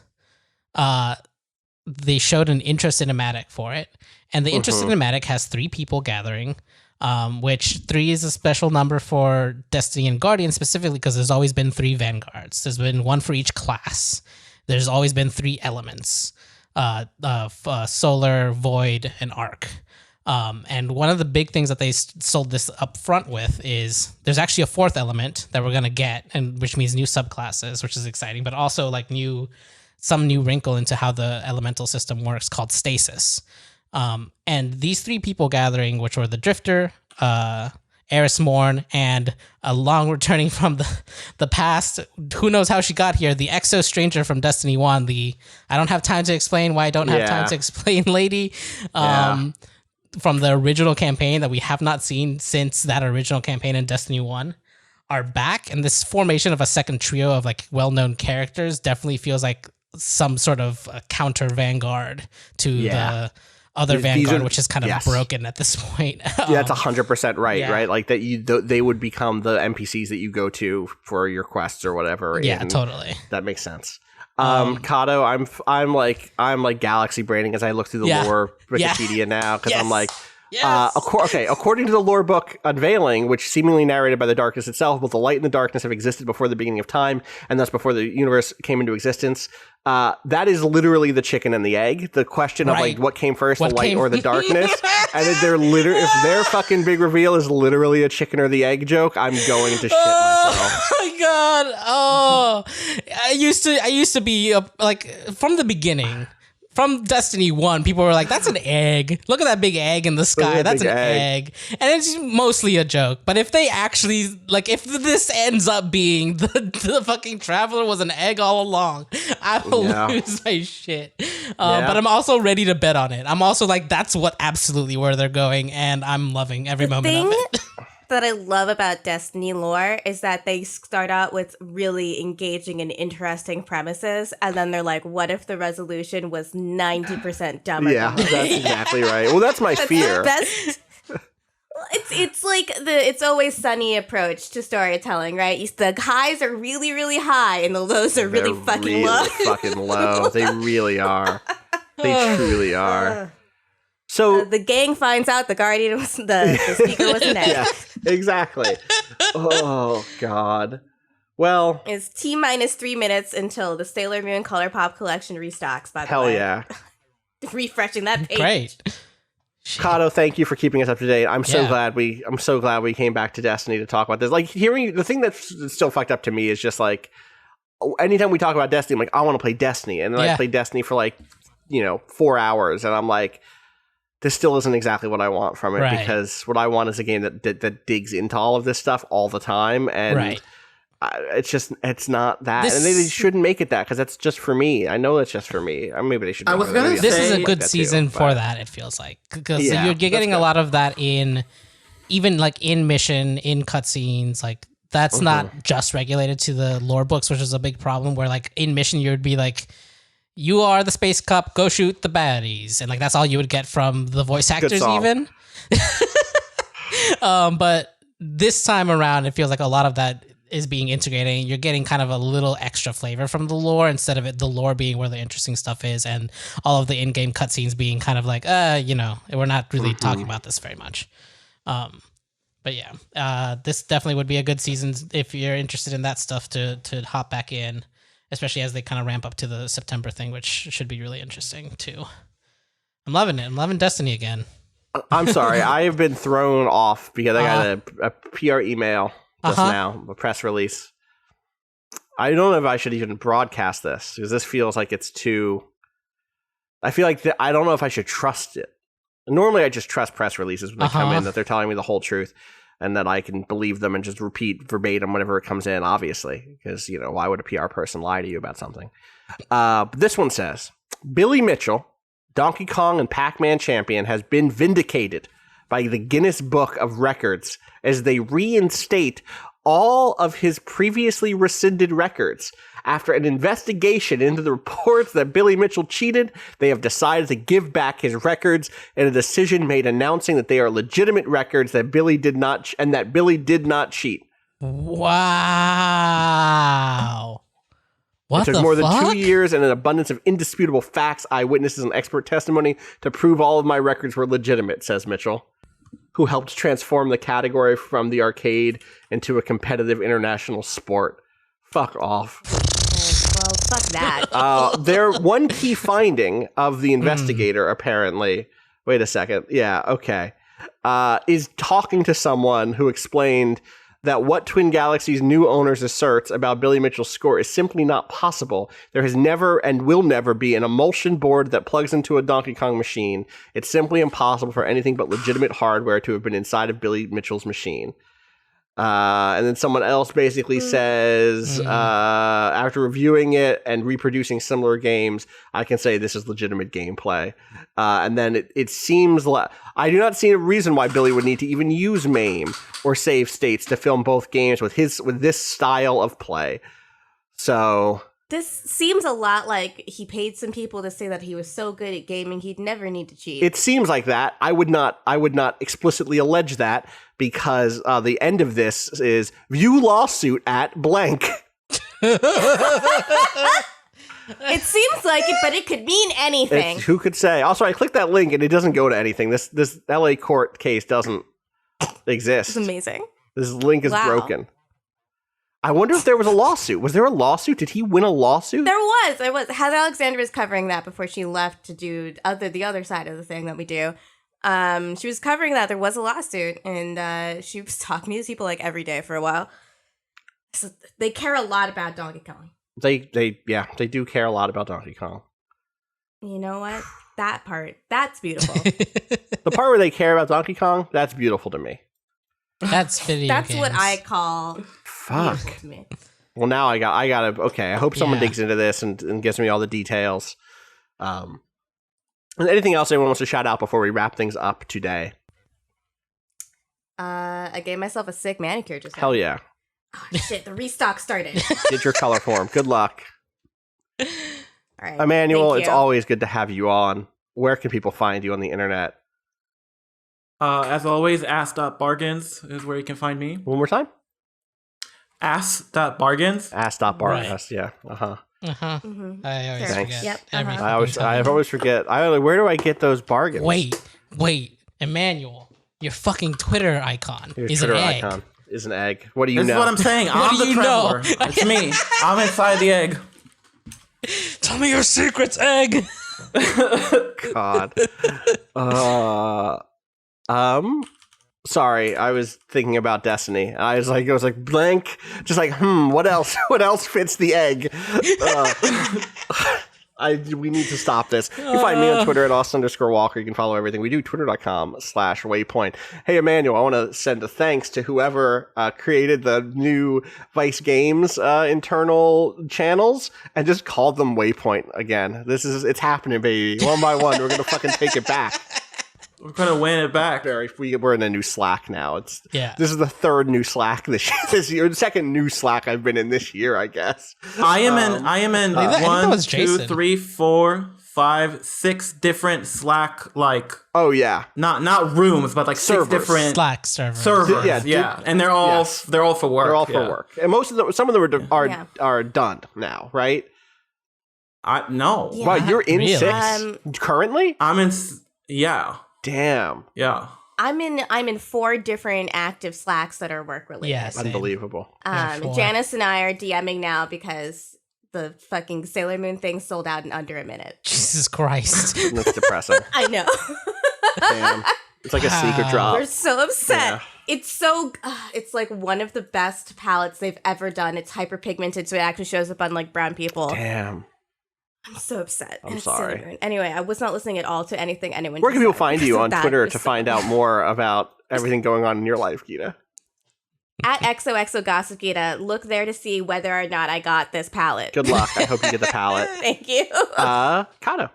they showed an interest cinematic for it, and the interest cinematic has 3 people gathering, which 3 is a special number for Destiny and Guardian specifically because there's always been 3 vanguards. There's been 1 for each class. There's always been 3 elements, solar, void, and arc. And one of the big things that they sold this up front with is there's actually a 4th element that we're going to get, and which means new subclasses, which is exciting, but also like some new wrinkle into how the elemental system works called stasis. And these 3 people gathering, which were the Drifter, Eris Morn, and a long returning from the past, who knows how she got here, the Exo Stranger from Destiny 1, I don't have time to explain why I don't have time to explain lady. from the original campaign that we have not seen since that original campaign in Destiny 1 are back, and this formation of a second trio of like well-known characters definitely feels like some sort of counter Vanguard to the other Vanguard, which is kind of broken at this point. Yeah, that's 100% right, right? Like that they would become the NPCs that you go to for your quests or whatever. Yeah, totally. That makes sense. Cado, I'm like galaxy braining as I look through the lore Wikipedia now, because I'm like, according to the lore book Unveiling, which seemingly narrated by the darkness itself, both the light and the darkness have existed before the beginning of time, and thus before the universe came into existence. That is literally the chicken and the egg. The question of like what came first, the light or the darkness. And if if their fucking big reveal is literally a chicken or the egg joke, I'm going to shit myself. Oh my god! Oh, I used to be like from the beginning. From Destiny 1, people were like, that's an egg. Look at that big egg in the sky. That's an egg. And it's mostly a joke. But if they actually, like, if this ends up being the fucking Traveler was an egg all along, I will lose my shit. But I'm also ready to bet on it. I'm also like, that's what absolutely where they're going. And I'm loving every moment of it. That I love about Destiny lore is that they start out with really engaging and interesting premises, and then they're like, what if the resolution was 90% dumber? Yeah, that's exactly right. Well, that's my fear. It's like the It's Always Sunny approach to storytelling, right? The highs are really, really high, and the lows are really fucking low. Fucking low. They really are. They truly are. So the gang finds out the Guardian was the speaker was an egg. Yeah, exactly. Oh God. Well, it's T-3 minutes until the Sailor Moon Color Pop collection restocks. By the way, hell yeah. Refreshing that page. Great. Cado, thank you for keeping us up to date. I'm so glad we came back to Destiny to talk about this. Like hearing the thing that's still fucked up to me is just like anytime we talk about Destiny, I'm like, I want to play Destiny, and then I play Destiny for like 4 hours, and I'm like, this still isn't exactly what I want from it, because what I want is a game that digs into all of this stuff all the time, and it's not that, and they shouldn't make it that, because that's just for me. I know that's just for me. Maybe they should. I was gonna say this is a good season for that. It feels like, because you're getting a lot of that in even like in mission, in cutscenes, like that's not just regulated to the lore books, which is a big problem. Where like in mission, you would be like, you are the Space Cup, go shoot the baddies. And like, that's all you would get from the voice actors even. But this time around, it feels like a lot of that is being integrated. You're getting kind of a little extra flavor from the lore, instead of the lore being where the interesting stuff is, and all of the in-game cutscenes being kind of like, we're not really talking about this very much. But yeah, this definitely would be a good season if you're interested in that stuff to hop back in. Especially as they kind of ramp up to the September thing, which should be really interesting too. I'm loving it. I'm loving Destiny again. I'm sorry. I have been thrown off because I got a PR email just now, a press release. I don't know if I should even broadcast this, because this feels like it's too... I feel like I don't know if I should trust it. Normally I just trust press releases when they come in, that they're telling me the whole truth, and that I can believe them and just repeat verbatim whenever it comes in, obviously. Because, why would a PR person lie to you about something? But this one says, Billy Mitchell, Donkey Kong and Pac-Man champion, has been vindicated by the Guinness Book of Records as they reinstate all of his previously rescinded records. After an investigation into the reports that Billy Mitchell cheated, they have decided to give back his records in a decision made announcing that they are legitimate records, that Billy did not cheat. Wow. It took more than 2 years and an abundance of indisputable facts, eyewitnesses, and expert testimony to prove all of my records were legitimate, says Mitchell, who helped transform the category from the arcade into a competitive international sport. Fuck off. Well, fuck that. Their one key finding of the investigator, apparently, wait a second, yeah, okay, is talking to someone who explained that what Twin Galaxy's new owners asserts about Billy Mitchell's score is simply not possible. There has never and will never be an emulsion board that plugs into a Donkey Kong machine. It's simply impossible for anything but legitimate hardware to have been inside of Billy Mitchell's machine. And then someone else basically says, after reviewing it and reproducing similar games, I can say this is legitimate gameplay. And then it seems like I do not see a reason why Billy would need to even use MAME or save states to film both games with this style of play. So this seems a lot like he paid some people to say that he was so good at gaming he'd never need to cheat. it seems like that. I would not explicitly allege that, because the end of this is view lawsuit at blank. It seems like it, but it could mean anything. Who could say? Also, I clicked that link and it doesn't go to anything. This LA court case doesn't exist. It's amazing. This link is Wow. broken. I wonder if there was a lawsuit. Was there a lawsuit? Did he win a lawsuit? There was. Heather Alexander was covering that before she left to do the other side of the thing that we do. She was covering that. There was a lawsuit, and she was talking to these people like every day for a while. So they care a lot about Donkey Kong. They do care a lot about Donkey Kong. You know what? That part, that's beautiful. The part where they care about Donkey Kong, that's beautiful to me. That's video That's games. what I call Fuck. beautiful to me. Well, now I gotta. Okay, I hope someone Yeah. digs into this and gives me all the details. And anything else anyone wants to shout out before we wrap things up today? I gave myself a sick manicure just now. Hell yeah! Oh, shit, the restock started. Get your color form. Good luck, All right. Emanuel. thank It's you. always good to have you on. Where can people find you on the internet? As always, ass.bargains is where you can find me. One more time. Ass.bargains. Ask.bar. Yeah. Uh-huh. Mhm. I always Thanks. forget. Yep, every uh-huh. fucking time. I always forget. Where do I get those bargains? Wait, Emmanuel, your fucking Twitter icon Your is Twitter an egg. icon is an egg. What do you This know? is what I'm saying. What I'm do the you know? traveler. It's me. I'm inside the egg. Tell me your secrets, egg. God. Sorry, I was thinking about Destiny. I was like blank, just like, what else? What else fits the egg? We need to stop this. You can find me on Twitter at Austin_Walker. You can follow everything we do, twitter.com/Waypoint. Hey, Emmanuel, I want to send a thanks to whoever created the new Vice Games internal channels and just called them Waypoint again. It's happening, baby. One by one, we're going to fucking take it back. We're gonna win it back. We're in a new Slack now. Yeah. This is the third new Slack this year. The second new Slack I've been in this year, I guess. I am in I think that 1, was 2, Jason. 3, 4, 5, 6 different Slack Oh yeah, not rooms, but like Servers. 6 different Slack server. servers. Yeah, and they're all yes. they're all for work. they're all for yeah. work, and some of them Yeah. are done now, right? No, Yeah. Wow, you're in Really? 6 currently. I'm in. Yeah, Damn, I'm in 4 different active Slacks that are work related. Yes. Same. unbelievable. Yeah, 4. Janice and I are DMing now because the fucking Sailor Moon thing sold out in under a minute. Jesus Christ. That's depressing. I know. Damn, it's like a secret Wow. drop. We're so upset. Yeah. It's like one of the best palettes they've ever done. It's hyperpigmented, so it actually shows up on like brown people. Damn. I'm so upset. I'm And it's sorry. Sailor Moon. Anyway, I was not listening at all to anything anyone. Where can just people said find you because on of that Twitter to response. find out more about everything going on in your life, Gita? At XOXO Gossip Gita, look there to see whether or not I got this palette. Good luck. I hope you get the palette. Thank you. Cado.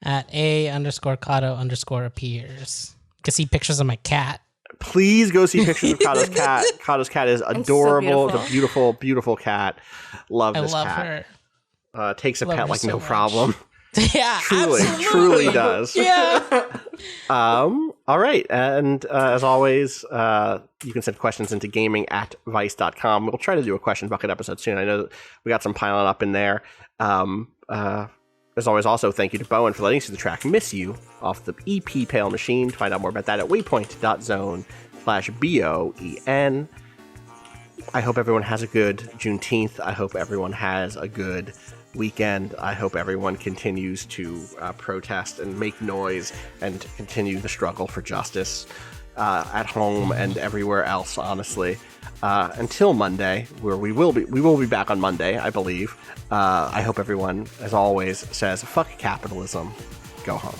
At A_Cado_appears. You can see pictures of my cat. Please go see pictures of Cado's cat. Cado's cat is adorable. so It's a beautiful, beautiful cat. Love I this love cat. her. Takes a Love pet her like so no much. problem. Yeah, Truly, absolutely. truly does. Yeah. All right. And as always, you can send questions into gaming@vice.com. We'll try to do a question bucket episode soon. I know that we got some piling up in there. As always, also, thank you to Bowen for letting us use the track Miss You off the EP Pale Machine. To find out more about that at waypoint.zone/BOEN. I hope everyone has a good Juneteenth. I hope everyone has a good weekend. I hope everyone continues to protest and make noise and continue the struggle for justice at home and everywhere else, honestly. Until Monday, where we will be back on Monday, I believe. I hope everyone, as always, says, fuck capitalism, go home.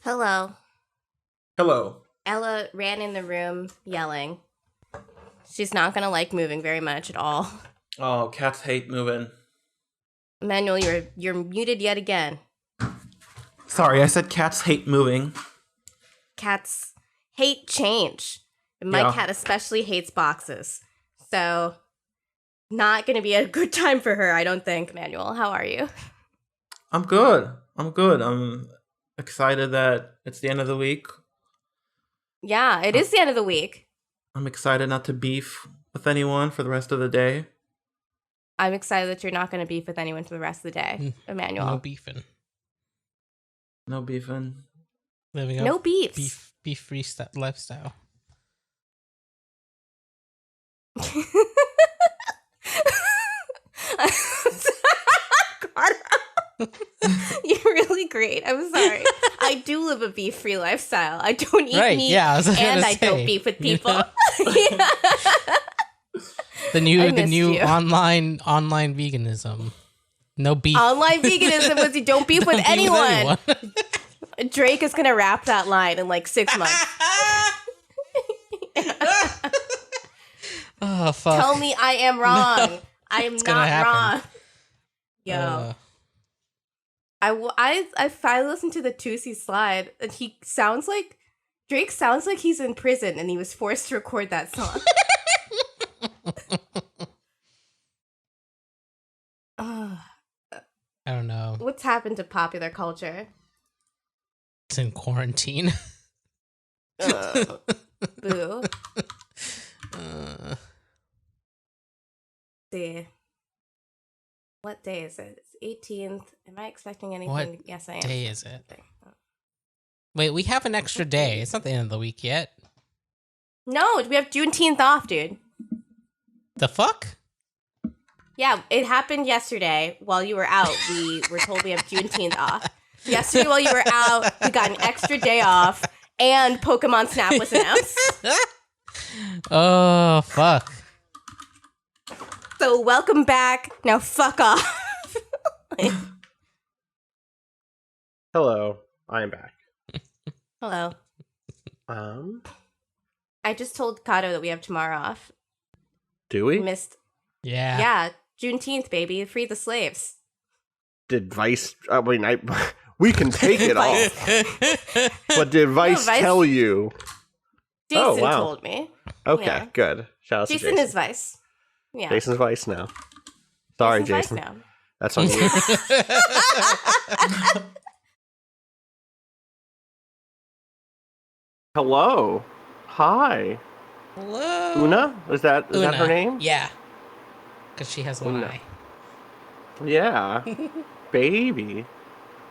Hello. Hello. Ella ran in the room yelling. She's not gonna like moving very much at all. Oh, cats hate moving. Emanuel, you're muted yet again. Sorry, I said cats hate moving. Cats hate change. And my cat especially hates boxes. So, not gonna be a good time for her, I don't think, Emanuel. How are you? I'm good. I'm excited that it's the end of the week. Yeah, it is the end of the week. I'm excited not to beef with anyone for the rest of the day. I'm excited that you're not going to beef with anyone for the rest of the day, Emanuel. No beefing. No beefing. Living No up beefs. beef free lifestyle. You're really great. I'm sorry. I do live a beef-free lifestyle. I don't eat meat, and I don't beef with people. You know? The new you. online veganism. No beef. Online veganism was you don't beef with anyone. Drake is gonna rap that line in like 6 months. Oh fuck! Tell me I am wrong. No, I am it's not gonna happen. wrong. Yo. I finally listened to the Tusi slide, and Drake sounds like he's in prison and he was forced to record that song. I don't know. What's happened to popular culture? It's in quarantine. Boo. See. What day is it? It's 18th. Am I expecting anything? What Yes, I am. day is it? Wait, we have an extra day. It's not the end of the week yet. No, we have Juneteenth off, dude. The fuck? Yeah, it happened yesterday while you were out. We were told we have Juneteenth off. Yesterday while you were out, we got an extra day off, and Pokemon Snap was announced. Oh, fuck. So welcome back. Now fuck off. Hello, I am back. Hello. I just told Cado that we have tomorrow off. Do we? Missed. Yeah. Yeah, Juneteenth, baby. Free the slaves. Did Vice? We can take it off. But did Vice Vice- tell you? Jason wow. told me. Okay, Yeah. good. Shout out to Jason Jason. is Vice. Yeah. Jason's Vice now. Sorry, Jason's Jason. Vice now. That's on you. Hello. Hi. Hello. Una? Is that her name? Yeah. Because she has one Una. eye. Yeah. Baby.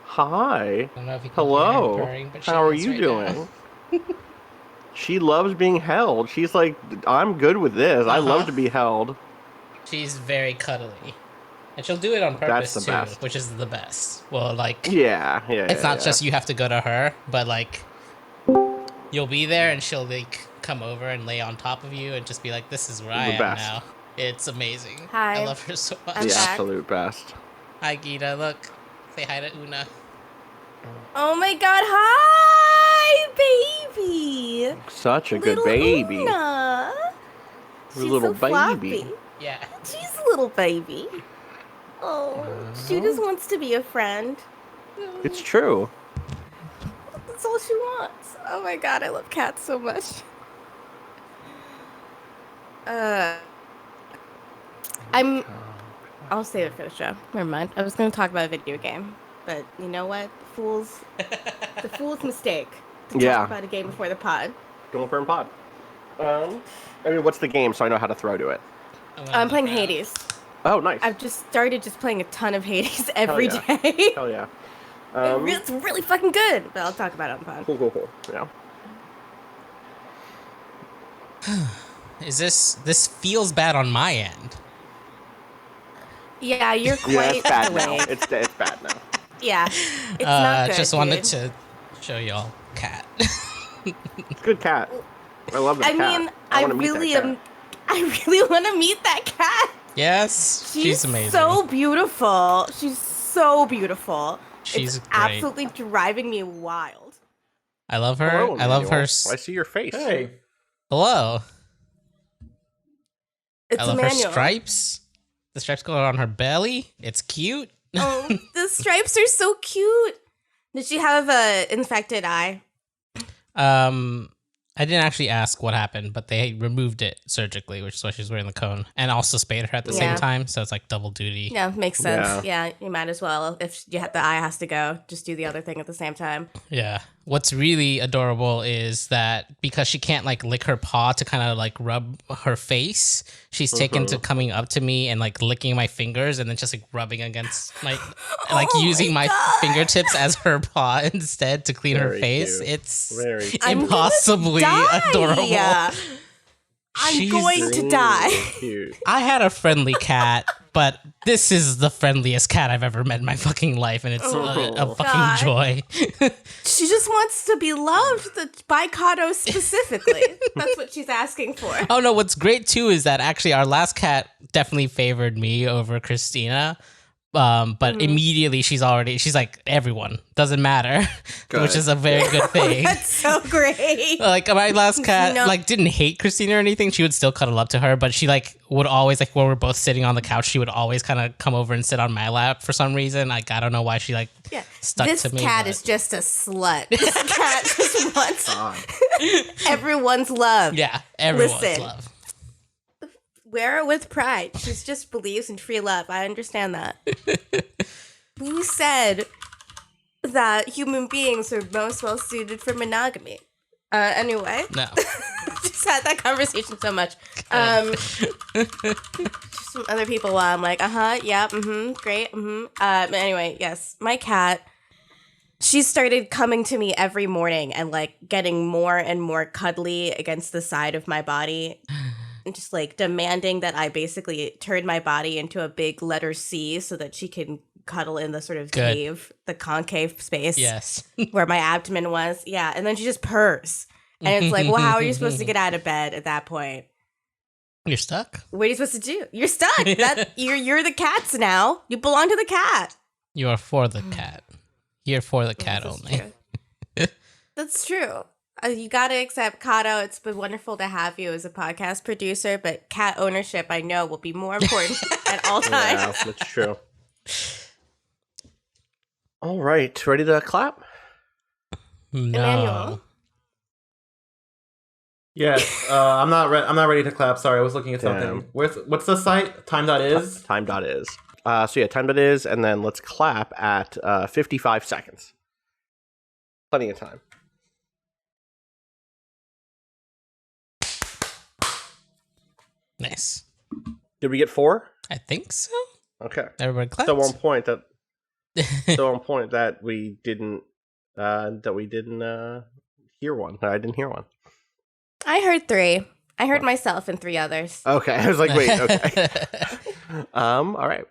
Hi. I don't know if you can hear her Hello. purring, but she How are is you right doing? now. She loves being held. She's like, I'm good with this. I love to be held. She's very cuddly. And she'll do it on purpose, the too, best. which is the best. Well, like, Yeah. it's not just you have to go to her, but, like, you'll be there and she'll, like, come over and lay on top of you and just be like, this is where I am best. now. It's amazing. Hi. I love her so much. I'm The back. absolute best. Hi, Gita. Look. Say hi to Una. Oh my god, hi, baby! Such a Little good baby. Una. She's Little so baby. floppy. Yeah. She's a little baby. Oh, she just wants to be a friend. It's true. That's all she wants. Oh my god, I love cats so much. I'll save it for the show. Never mind. I was going to talk about a video game, but you know what? The fool's mistake to talk about a game before the pod. Going for a pod. What's the game so I know how to throw to it? I'm playing Hades. Oh, nice. I've just started playing a ton of Hades every yeah. day. Hell yeah. It's really fucking good, but I'll talk about it on the pod. Cool. Yeah. This feels bad on my end. Yeah, you're quite Yeah, it's bad now. awake. It's bad now. Yeah, it's not good. Just wanted dude. to show y'all cat. Good cat. I love that I cat. mean, I I want to meet really that am. cat. I really want to meet that cat. Yes, she's amazing. So beautiful. She's so beautiful. She's it's great. absolutely driving me wild. I love her. Hello, I love her. Emanuel. I see your face. Hey. Hello. It's I love her Emanuel. stripes. The stripes go on her belly. It's cute. Oh, the stripes are so cute. Did she have a infected eye? I didn't actually ask what happened, but they removed it surgically, which is why she's wearing the cone, and also spayed her at the same time. So it's like double duty. Yeah, makes sense. Yeah, you might as well. If you have, the eye has to go, just do the other thing at the same time. Yeah. What's really adorable is that because she can't like lick her paw to kind of like rub her face, she's taken to coming up to me and like licking my fingers and then just like rubbing against my, like using my fingertips as her paw instead to clean her face. Cute. It's Very cute. impossibly adorable. I'm going to die. Cute. I had a friendly cat, but this is the friendliest cat I've ever met in my fucking life, and it's a fucking joy. She just wants to be loved by Cado specifically. That's what she's asking for. Oh no, what's great too is that actually our last cat definitely favored me over Christina. But immediately she's like, everyone, doesn't matter, which is a very good thing. That's so great. Like my last cat, like didn't hate Christina or anything. She would still cuddle up to her, but she like would always like when we're both sitting on the couch, she would always kind of come over and sit on my lap for some reason. Like I don't know why she like stuck to me. This cat is just a slut. This cat just wants everyone's love. Yeah, everyone's love. Wear it with pride. She just believes in free love. I understand that. You said that human beings are most well suited for monogamy. Anyway. No. Just had that conversation so much. Some other people while I'm like, yeah, great, But anyway, yes, my cat, she started coming to me every morning and like getting more and more cuddly against the side of my body. And just like demanding that I basically turn my body into a big letter C so that she can cuddle in the sort of cave, the concave space where my abdomen was. Yeah. And then she just purrs. And it's like, well, how are you supposed to get out of bed at that point? You're stuck. What are you supposed to do? You're stuck. You're the cats now. You belong to the cat. You are for the cat. You're for the cat only. That's true. You gotta accept, Cado. It's been wonderful to have you as a podcast producer, but cat ownership, I know, will be more important at all times. Yeah, that's true. All right, ready to clap? No. Emanuel. Yes, I'm not ready to clap. Sorry, I was looking at something. What's the site? Time.is? Time.is. So yeah, time.is, and then let's clap at 55 seconds. Plenty of time. Nice. Did we get 4? I think so. Okay. Everybody clapped. So one point that we didn't hear one. I didn't hear one. I heard 3. I heard myself and 3 others. Okay. I was like, wait, okay. All right.